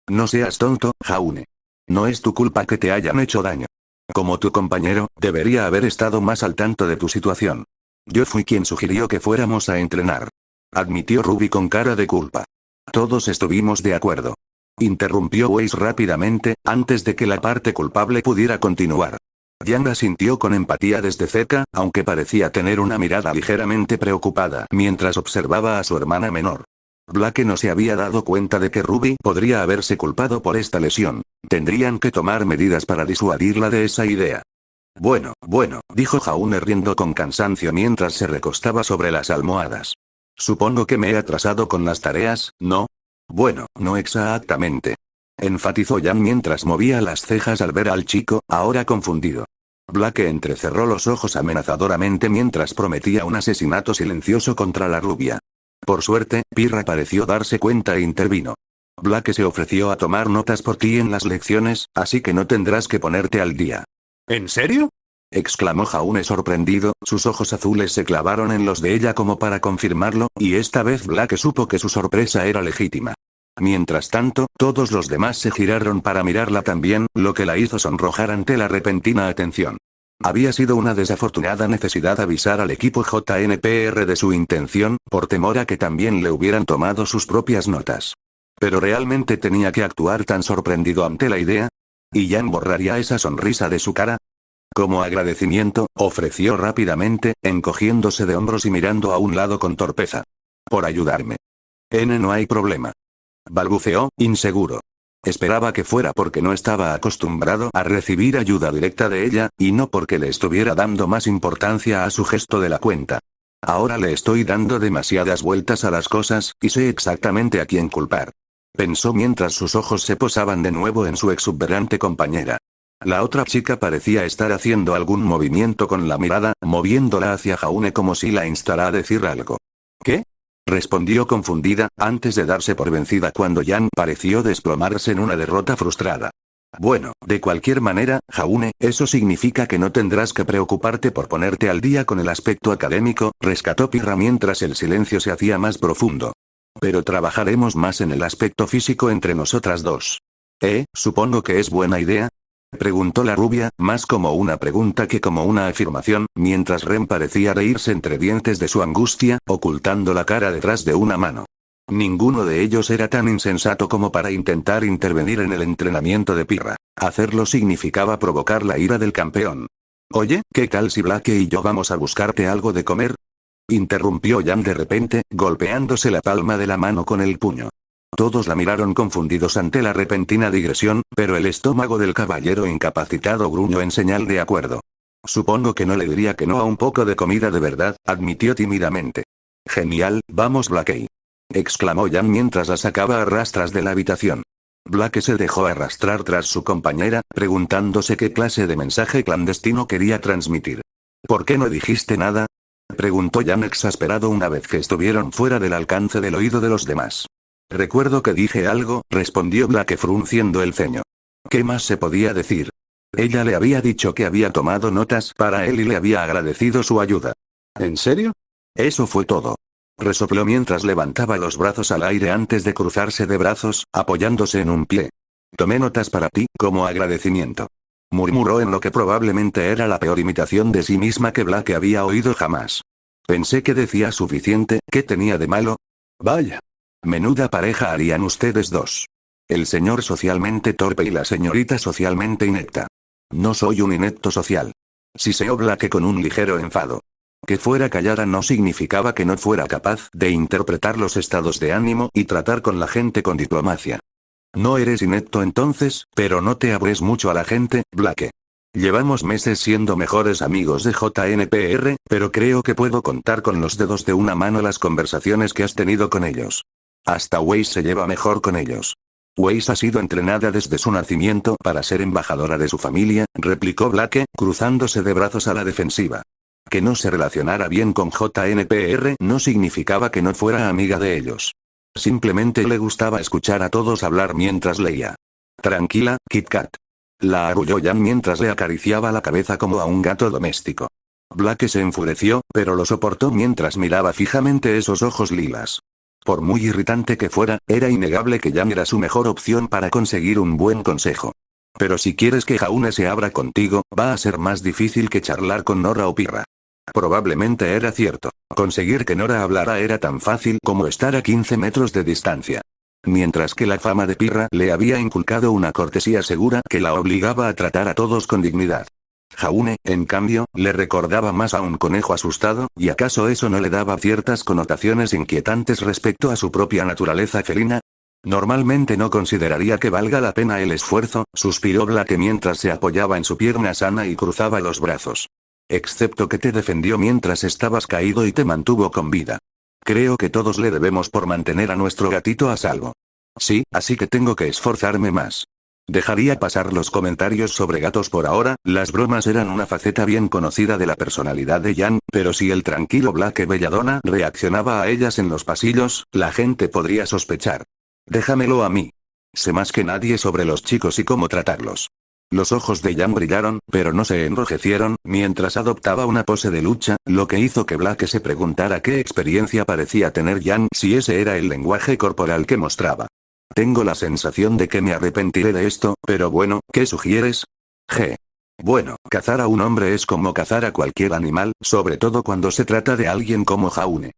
No seas tonto, Jaune. No es tu culpa que te hayan hecho daño. Como tu compañero, debería haber estado más al tanto de tu situación. Yo fui quien sugirió que fuéramos a entrenar. Admitió Ruby con cara de culpa. Todos estuvimos de acuerdo. Interrumpió Weiss rápidamente, antes de que la parte culpable pudiera continuar. Yang asintió con empatía desde cerca, aunque parecía tener una mirada ligeramente preocupada mientras observaba a su hermana menor. Blake no se había dado cuenta de que Ruby podría haberse culpado por esta lesión. Tendrían que tomar medidas para disuadirla de esa idea. Bueno, dijo Jaune riendo con cansancio mientras se recostaba sobre las almohadas. Supongo que me he atrasado con las tareas, ¿no? Bueno, no exactamente. Enfatizó Yang mientras movía las cejas al ver al chico, ahora confundido. Blake entrecerró los ojos amenazadoramente mientras prometía un asesinato silencioso contra la rubia. Por suerte, Pirra pareció darse cuenta e intervino. Blake se ofreció a tomar notas por ti en las lecciones, así que no tendrás que ponerte al día. ¿En serio?, exclamó Jaune sorprendido, sus ojos azules se clavaron en los de ella como para confirmarlo, y esta vez Blake supo que su sorpresa era legítima. Mientras tanto, todos los demás se giraron para mirarla también, lo que la hizo sonrojar ante la repentina atención. Había sido una desafortunada necesidad avisar al equipo JNPR de su intención, por temor a que también le hubieran tomado sus propias notas. ¿Pero realmente tenía que actuar tan sorprendido ante la idea? ¿Y Yang borraría esa sonrisa de su cara? Como agradecimiento, ofreció rápidamente, encogiéndose de hombros y mirando a un lado con torpeza. Por ayudarme. No hay problema. Balbuceó, inseguro. Esperaba que fuera porque no estaba acostumbrado a recibir ayuda directa de ella, y no porque le estuviera dando más importancia a su gesto de la cuenta. Ahora le estoy dando demasiadas vueltas a las cosas, y sé exactamente a quién culpar. Pensó mientras sus ojos se posaban de nuevo en su exuberante compañera. La otra chica parecía estar haciendo algún movimiento con la mirada, moviéndola hacia Jaune como si la instara a decir algo. ¿Qué? Respondió confundida, antes de darse por vencida cuando Jan pareció desplomarse en una derrota frustrada. Bueno, de cualquier manera, Jaune, eso significa que no tendrás que preocuparte por ponerte al día con el aspecto académico, rescató Pirra mientras el silencio se hacía más profundo. Pero trabajaremos más en el aspecto físico entre nosotras dos. Supongo que es buena idea. Preguntó la rubia, más como una pregunta que como una afirmación, mientras Ren parecía reírse entre dientes de su angustia, ocultando la cara detrás de una mano. Ninguno de ellos era tan insensato como para intentar intervenir en el entrenamiento de Pirra. Hacerlo significaba provocar la ira del campeón. Oye, ¿qué tal si Blake y yo vamos a buscarte algo de comer? Interrumpió Jan de repente, golpeándose la palma de la mano con el puño. Todos la miraron confundidos ante la repentina digresión, pero el estómago del caballero incapacitado gruñó en señal de acuerdo. Supongo que no le diría que no a un poco de comida de verdad, admitió tímidamente. Genial, vamos Blakey. Exclamó Jan mientras la sacaba a rastras de la habitación. Blake se dejó arrastrar tras su compañera, preguntándose qué clase de mensaje clandestino quería transmitir. ¿Por qué no dijiste nada? Preguntó Jan exasperado una vez que estuvieron fuera del alcance del oído de los demás. Recuerdo que dije algo, respondió Blake frunciendo el ceño. ¿Qué más se podía decir? Ella le había dicho que había tomado notas para él y le había agradecido su ayuda. ¿En serio? Eso fue todo. Resopló mientras levantaba los brazos al aire antes de cruzarse de brazos, apoyándose en un pie. Tomé notas para ti, como agradecimiento. Murmuró en lo que probablemente era la peor imitación de sí misma que Blake había oído jamás. Pensé que decía suficiente, ¿qué tenía de malo? Vaya. Menuda pareja harían ustedes dos. El señor socialmente torpe y la señorita socialmente inepta. No soy un inepto social. Siseó Blake con un ligero enfado. Que fuera callada no significaba que no fuera capaz de interpretar los estados de ánimo y tratar con la gente con diplomacia. No eres inepto entonces, pero no te abres mucho a la gente, Blake. Llevamos meses siendo mejores amigos de JNPR, pero creo que puedo contar con los dedos de una mano las conversaciones que has tenido con ellos. Hasta Weiss se lleva mejor con ellos. Weiss ha sido entrenada desde su nacimiento para ser embajadora de su familia, replicó Blake, cruzándose de brazos a la defensiva. Que no se relacionara bien con JNPR no significaba que no fuera amiga de ellos. Simplemente le gustaba escuchar a todos hablar mientras leía. Tranquila, Kit Kat. La arrulló Jan mientras le acariciaba la cabeza como a un gato doméstico. Blake se enfureció, pero lo soportó mientras miraba fijamente esos ojos lilas. Por muy irritante que fuera, era innegable que Jan era su mejor opción para conseguir un buen consejo. Pero si quieres que Jaune se abra contigo, va a ser más difícil que charlar con Nora o Pirra. Probablemente era cierto. Conseguir que Nora hablara era tan fácil como estar a 15 metros de distancia. Mientras que la fama de Pirra le había inculcado una cortesía segura que la obligaba a tratar a todos con dignidad. Jaune, en cambio, le recordaba más a un conejo asustado, y acaso eso no le daba ciertas connotaciones inquietantes respecto a su propia naturaleza felina. Normalmente no consideraría que valga la pena el esfuerzo, suspiró Blake mientras se apoyaba en su pierna sana y cruzaba los brazos. Excepto que te defendió mientras estabas caído y te mantuvo con vida. Creo que todos le debemos por mantener a nuestro gatito a salvo. Sí, así que tengo que esforzarme más. Dejaría pasar los comentarios sobre gatos por ahora, las bromas eran una faceta bien conocida de la personalidad de Jan, pero si el tranquilo Blake Belladonna reaccionaba a ellas en los pasillos, la gente podría sospechar. Déjamelo a mí. Sé más que nadie sobre los chicos y cómo tratarlos. Los ojos de Jan brillaron, pero no se enrojecieron, mientras adoptaba una pose de lucha, lo que hizo que Blake se preguntara qué experiencia parecía tener Jan si ese era el lenguaje corporal que mostraba. Tengo la sensación de que me arrepentiré de esto, pero bueno, ¿qué sugieres? Bueno, cazar a un hombre es como cazar a cualquier animal, sobre todo cuando se trata de alguien como Jaune.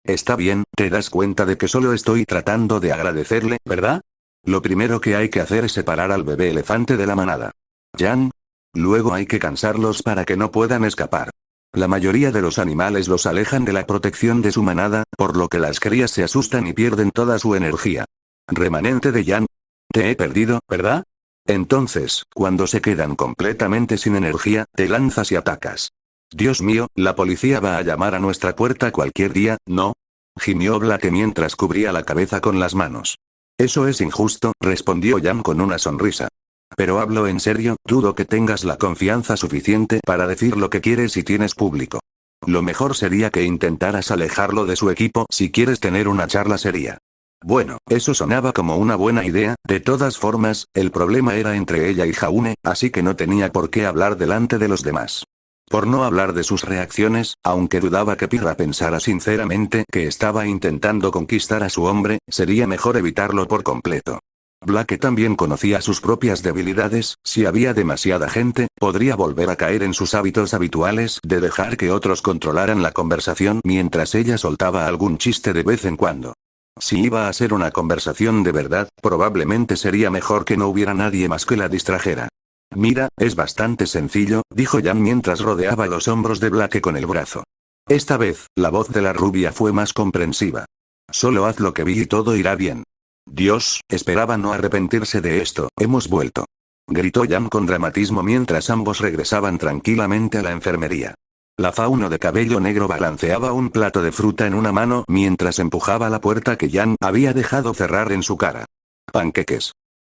Está bien, te das cuenta de que solo estoy tratando de agradecerle, ¿verdad? Lo primero que hay que hacer es separar al bebé elefante de la manada. Jan. Luego hay que cansarlos para que no puedan escapar. La mayoría de los animales los alejan de la protección de su manada, por lo que las crías se asustan y pierden toda su energía. Remanente de Yan. Te he perdido, ¿verdad? Entonces, cuando se quedan completamente sin energía, te lanzas y atacas. Dios mío, la policía va a llamar a nuestra puerta cualquier día, ¿no? Gimió Blake mientras cubría la cabeza con las manos. Eso es injusto, respondió Yan con una sonrisa. Pero hablo en serio, dudo que tengas la confianza suficiente para decir lo que quieres y tienes público. Lo mejor sería que intentaras alejarlo de su equipo si quieres tener una charla seria. Bueno, eso sonaba como una buena idea, de todas formas, el problema era entre ella y Jaune, así que no tenía por qué hablar delante de los demás. Por no hablar de sus reacciones, aunque dudaba que Pirra pensara sinceramente que estaba intentando conquistar a su hombre, sería mejor evitarlo por completo. Blake también conocía sus propias debilidades, si había demasiada gente, podría volver a caer en sus hábitos habituales de dejar que otros controlaran la conversación mientras ella soltaba algún chiste de vez en cuando. Si iba a ser una conversación de verdad, probablemente sería mejor que no hubiera nadie más que la distrajera. Mira, es bastante sencillo, dijo Yan mientras rodeaba los hombros de Blake con el brazo. Esta vez, la voz de la rubia fue más comprensiva. Solo haz lo que vi y todo irá bien. Dios, esperaba no arrepentirse de esto, hemos vuelto. Gritó Yan con dramatismo mientras ambos regresaban tranquilamente a la enfermería. La fauno de cabello negro balanceaba un plato de fruta en una mano mientras empujaba la puerta que Yan había dejado cerrar en su cara. Panqueques.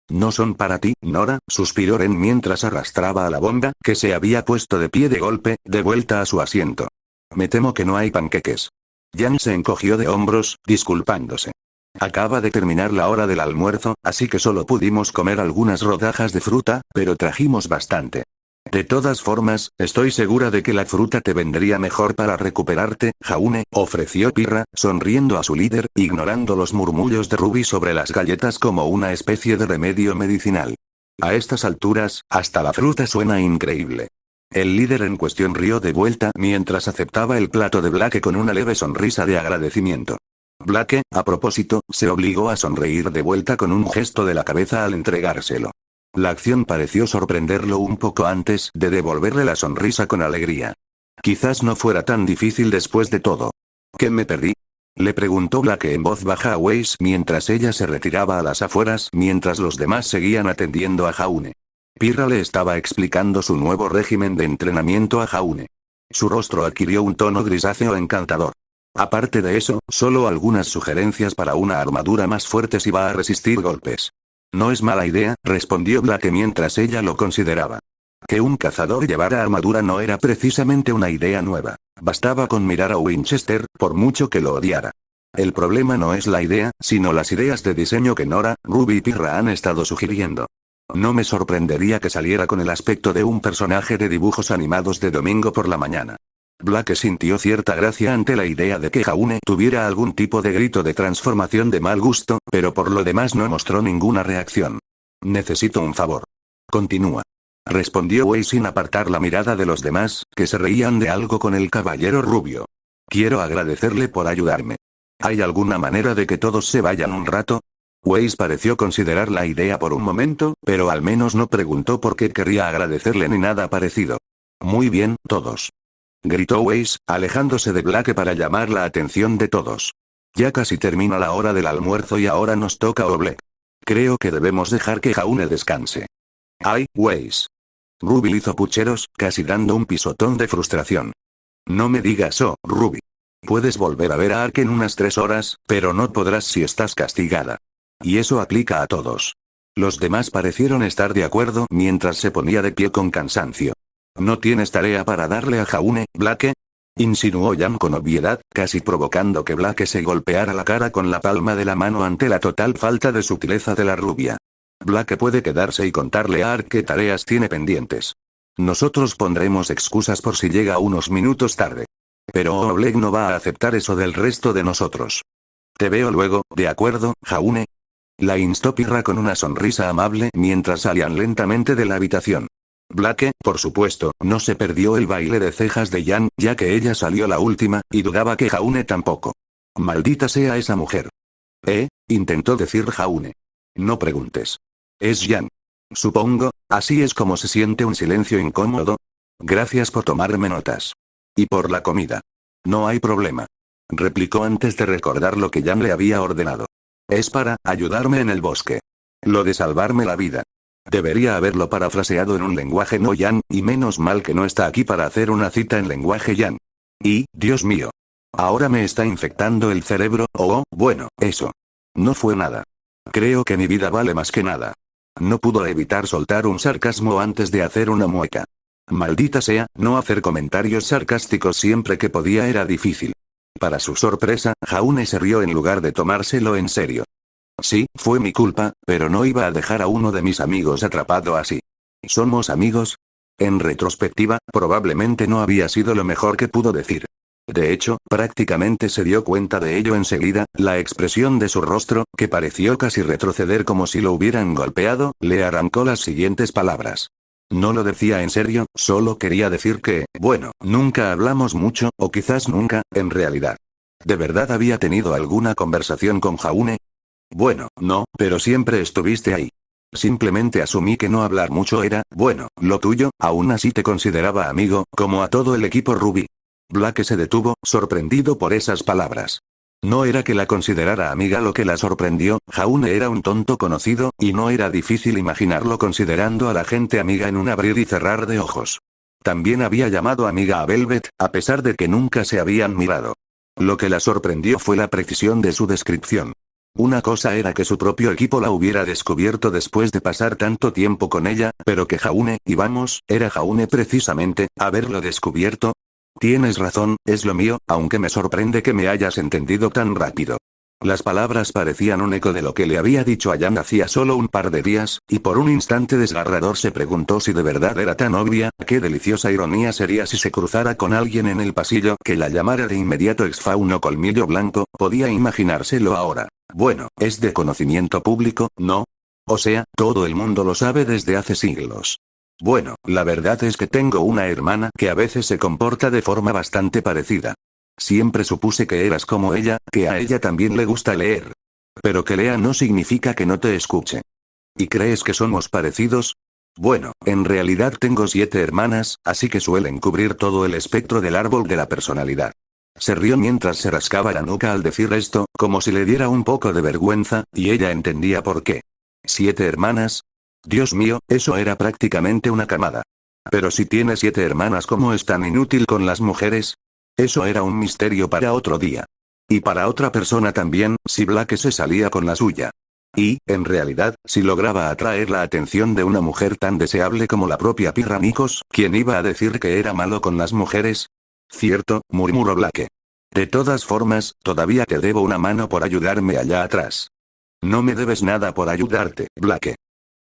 No son para ti, Nora, suspiró Ren mientras arrastraba a la bomba, que se había puesto de pie de golpe, de vuelta a su asiento. Me temo que no hay panqueques. Yan se encogió de hombros, disculpándose. Acaba de terminar la hora del almuerzo, así que solo pudimos comer algunas rodajas de fruta, pero trajimos bastante. De todas formas, estoy segura de que la fruta te vendría mejor para recuperarte, Jaune, ofreció Pirra, sonriendo a su líder, ignorando los murmullos de Ruby sobre las galletas como una especie de remedio medicinal. A estas alturas, hasta la fruta suena increíble. El líder en cuestión rió de vuelta mientras aceptaba el plato de Blake con una leve sonrisa de agradecimiento. Blake, a propósito, se obligó a sonreír de vuelta con un gesto de la cabeza al entregárselo. La acción pareció sorprenderlo un poco antes de devolverle la sonrisa con alegría. Quizás no fuera tan difícil después de todo. ¿Qué me perdí? Le preguntó Blake en voz baja a Weiss mientras ella se retiraba a las afueras mientras los demás seguían atendiendo a Jaune. Pirra le estaba explicando su nuevo régimen de entrenamiento a Jaune. Su rostro adquirió un tono grisáceo encantador. Aparte de eso, solo algunas sugerencias para una armadura más fuerte si va a resistir golpes. No es mala idea, respondió Blake mientras ella lo consideraba. Que un cazador llevara armadura no era precisamente una idea nueva. Bastaba con mirar a Winchester, por mucho que lo odiara. El problema no es la idea, sino las ideas de diseño que Nora, Ruby y Pirra han estado sugiriendo. No me sorprendería que saliera con el aspecto de un personaje de dibujos animados de domingo por la mañana. Blake sintió cierta gracia ante la idea de que Jaune tuviera algún tipo de grito de transformación de mal gusto, pero por lo demás no mostró ninguna reacción. Necesito un favor. Continúa. Respondió Wei sin apartar la mirada de los demás, que se reían de algo con el caballero rubio. Quiero agradecerle por ayudarme. ¿Hay alguna manera de que todos se vayan un rato? Weiss pareció considerar la idea por un momento, pero al menos no preguntó por qué querría agradecerle ni nada parecido. Muy bien, todos. Gritó Weiss, alejándose de Blake para llamar la atención de todos. Ya casi termina la hora del almuerzo y ahora nos toca a Oblek. Creo que debemos dejar que Jaune descanse. ¡Ay, Weiss! Ruby hizo pucheros, casi dando un pisotón de frustración. No me digas Ruby. Puedes volver a ver a Ark en unas 3 horas, pero no podrás si estás castigada. Y eso aplica a todos. Los demás parecieron estar de acuerdo mientras se ponía de pie con cansancio. ¿No tienes tarea para darle a Jaune, Blake? Insinuó Jan con obviedad, casi provocando que Blake se golpeara la cara con la palma de la mano ante la total falta de sutileza de la rubia. Blake puede quedarse y contarle a Ark qué tareas tiene pendientes. Nosotros pondremos excusas por si llega unos minutos tarde. Pero Oleg no va a aceptar eso del resto de nosotros. Te veo luego, ¿de acuerdo, Jaune? La instó Pirra con una sonrisa amable mientras salían lentamente de la habitación. Blake, por supuesto, no se perdió el baile de cejas de Jan, ya que ella salió la última, y dudaba que Jaune tampoco. Maldita sea esa mujer. Intentó decir Jaune. No preguntes. Es Jan. Supongo, así es como se siente un silencio incómodo. Gracias por tomarme notas. Y por la comida. No hay problema. Replicó antes de recordar lo que Yan le había ordenado. Es para ayudarme en el bosque. Lo de salvarme la vida. Debería haberlo parafraseado en un lenguaje no Yan, y menos mal que no está aquí para hacer una cita en lenguaje Yan. Y, Dios mío. Ahora me está infectando el cerebro, bueno, eso. No fue nada. Creo que mi vida vale más que nada. No pudo evitar soltar un sarcasmo antes de hacer una mueca. Maldita sea, no hacer comentarios sarcásticos siempre que podía era difícil. Para su sorpresa, Jaune se rió en lugar de tomárselo en serio. Sí, fue mi culpa, pero no iba a dejar a uno de mis amigos atrapado así. ¿Somos amigos? En retrospectiva, probablemente no había sido lo mejor que pudo decir. De hecho, prácticamente se dio cuenta de ello enseguida, la expresión de su rostro, que pareció casi retroceder como si lo hubieran golpeado, le arrancó las siguientes palabras. No lo decía en serio, solo quería decir que, bueno, nunca hablamos mucho, o quizás nunca, en realidad. ¿De verdad había tenido alguna conversación con Jaune? Bueno, no, pero siempre estuviste ahí. Simplemente asumí que no hablar mucho era, bueno, lo tuyo, aún así te consideraba amigo, como a todo el equipo Ruby. Blake se detuvo, sorprendido por esas palabras. No era que la considerara amiga lo que la sorprendió, Jaune era un tonto conocido, y no era difícil imaginarlo considerando a la gente amiga en un abrir y cerrar de ojos. También había llamado amiga a Velvet, a pesar de que nunca se habían mirado. Lo que la sorprendió fue la precisión de su descripción. Una cosa era que su propio equipo la hubiera descubierto después de pasar tanto tiempo con ella, pero que Jaune, y vamos, era Jaune precisamente, haberlo descubierto. Tienes razón, es lo mío, aunque me sorprende que me hayas entendido tan rápido. Las palabras parecían un eco de lo que le había dicho a Yan hacía solo un par de días, y por un instante desgarrador se preguntó si de verdad era tan obvia, qué deliciosa ironía sería si se cruzara con alguien en el pasillo que la llamara de inmediato exfauno colmillo blanco, podía imaginárselo ahora. Bueno, es de conocimiento público, ¿no? O sea, todo el mundo lo sabe desde hace siglos. Bueno, la verdad es que tengo una hermana que a veces se comporta de forma bastante parecida. Siempre supuse que eras como ella, que a ella también le gusta leer. Pero que lea no significa que no te escuche. ¿Y crees que somos parecidos? Bueno, en realidad tengo 7 hermanas, así que suelen cubrir todo el espectro del árbol de la personalidad. Se rió mientras se rascaba la nuca al decir esto, como si le diera un poco de vergüenza, y ella entendía por qué. ¿7 hermanas? Dios mío, eso era prácticamente una camada. Pero si tiene 7 hermanas, ¿cómo es tan inútil con las mujeres? Eso era un misterio para otro día. Y para otra persona también, si Blake se salía con la suya. Y, en realidad, si lograba atraer la atención de una mujer tan deseable como la propia Pirra Nikos, ¿quién iba a decir que era malo con las mujeres? Cierto, murmuró Blake. De todas formas, todavía te debo una mano por ayudarme allá atrás. No me debes nada por ayudarte, Blake.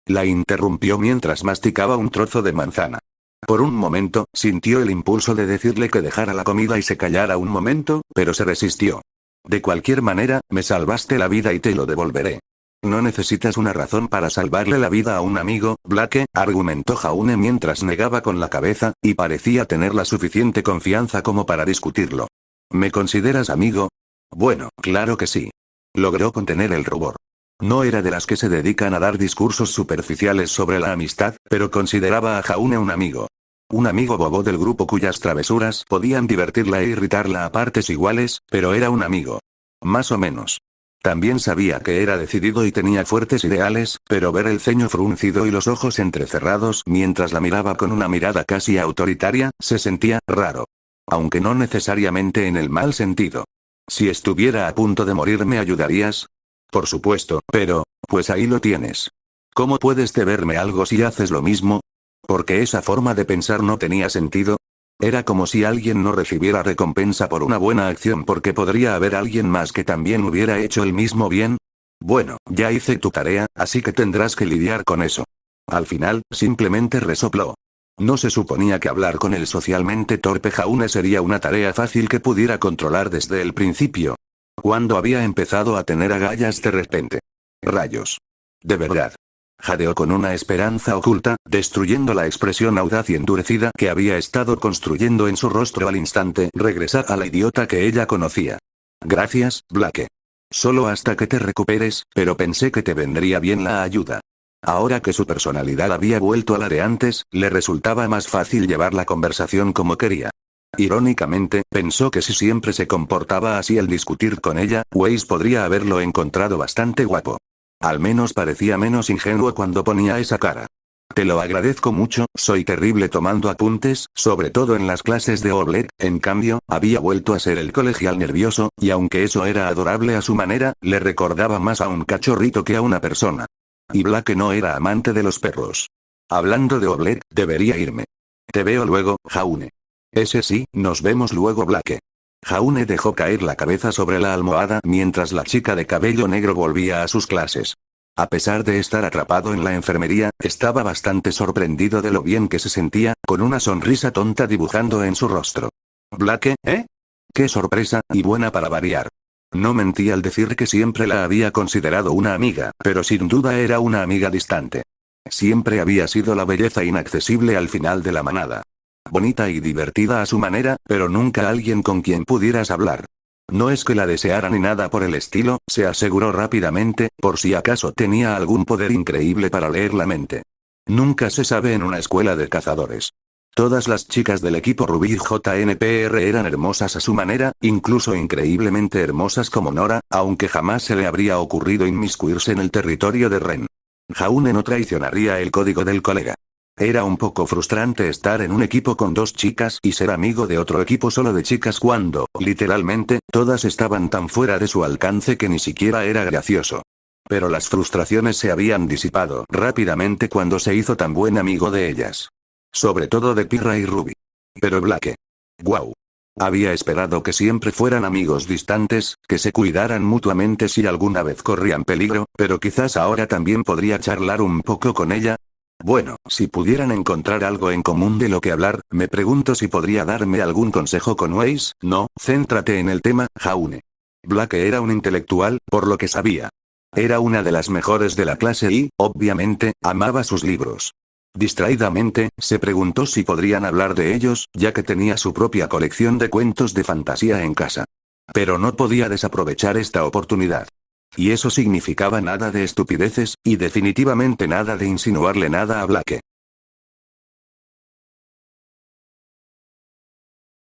La interrumpió mientras masticaba un trozo de manzana. Por un momento, sintió el impulso de decirle que dejara la comida y se callara un momento, pero se resistió. De cualquier manera, me salvaste la vida y te lo devolveré. No necesitas una razón para salvarle la vida a un amigo, Blake, argumentó Jaune mientras negaba con la cabeza, y parecía tener la suficiente confianza como para discutirlo. ¿Me consideras amigo? Bueno, claro que sí. Logró contener el rubor. No era de las que se dedican a dar discursos superficiales sobre la amistad, pero consideraba a Jaune un amigo. Un amigo bobo del grupo cuyas travesuras podían divertirla e irritarla a partes iguales, pero era un amigo. Más o menos. También sabía que era decidido y tenía fuertes ideales, pero ver el ceño fruncido y los ojos entrecerrados mientras la miraba con una mirada casi autoritaria, se sentía raro. Aunque no necesariamente en el mal sentido. Si estuviera a punto de morir, ¿me ayudarías? Por supuesto, pero, pues ahí lo tienes. ¿Cómo puedes deberme algo si haces lo mismo? Porque esa forma de pensar no tenía sentido. Era como si alguien no recibiera recompensa por una buena acción porque podría haber alguien más que también hubiera hecho el mismo bien. Bueno, ya hice tu tarea, así que tendrás que lidiar con eso. Al final, simplemente resopló. No se suponía que hablar con el socialmente torpe Jaune sería una tarea fácil que pudiera controlar desde el principio. Cuando había empezado a tener agallas de repente. Rayos. De verdad. Jadeó con una esperanza oculta, destruyendo la expresión audaz y endurecida que había estado construyendo en su rostro al instante regresar a la idiota que ella conocía. Gracias, Blake. Solo hasta que te recuperes, pero pensé que te vendría bien la ayuda. Ahora que su personalidad había vuelto a la de antes, le resultaba más fácil llevar la conversación como quería. Irónicamente, pensó que si siempre se comportaba así al discutir con ella, Weiss podría haberlo encontrado bastante guapo. Al menos parecía menos ingenuo cuando ponía esa cara. Te lo agradezco mucho, soy terrible tomando apuntes, sobre todo en las clases de Oblet, en cambio, había vuelto a ser el colegial nervioso, y aunque eso era adorable a su manera, le recordaba más a un cachorrito que a una persona. Y Blake no era amante de los perros. Hablando de Oblet, debería irme. Te veo luego, Jaune. Ese sí, nos vemos luego Blake. Jaune dejó caer la cabeza sobre la almohada mientras la chica de cabello negro volvía a sus clases. A pesar de estar atrapado en la enfermería, estaba bastante sorprendido de lo bien que se sentía, con una sonrisa tonta dibujando en su rostro. ¿Blake, eh? Qué sorpresa, y buena para variar. No mentí al decir que siempre la había considerado una amiga, pero sin duda era una amiga distante. Siempre había sido la belleza inaccesible al final de la manada. Bonita y divertida a su manera, pero nunca alguien con quien pudieras hablar. No es que la deseara ni nada por el estilo, se aseguró rápidamente, por si acaso tenía algún poder increíble para leer la mente. Nunca se sabe en una escuela de cazadores. Todas las chicas del equipo Rubí JNPR eran hermosas a su manera, incluso increíblemente hermosas como Nora, aunque jamás se le habría ocurrido inmiscuirse en el territorio de Ren. Jaune no traicionaría el código del colega. Era un poco frustrante estar en un equipo con dos chicas y ser amigo de otro equipo solo de chicas cuando, literalmente, todas estaban tan fuera de su alcance que ni siquiera era gracioso. Pero las frustraciones se habían disipado rápidamente cuando se hizo tan buen amigo de ellas. Sobre todo de Pirra y Ruby. Pero Blake. Wow. Había esperado que siempre fueran amigos distantes, que se cuidaran mutuamente si alguna vez corrían peligro, pero quizás ahora también podría charlar un poco con ella. Bueno, si pudieran encontrar algo en común de lo que hablar, me pregunto si podría darme algún consejo con Weiss. No, céntrate en el tema, Jaune. Blake era un intelectual, por lo que sabía. Era una de las mejores de la clase y, obviamente, amaba sus libros. Distraídamente, se preguntó si podrían hablar de ellos, ya que tenía su propia colección de cuentos de fantasía en casa. Pero no podía desaprovechar esta oportunidad. Y eso significaba nada de estupideces, y definitivamente nada de insinuarle nada a Blake.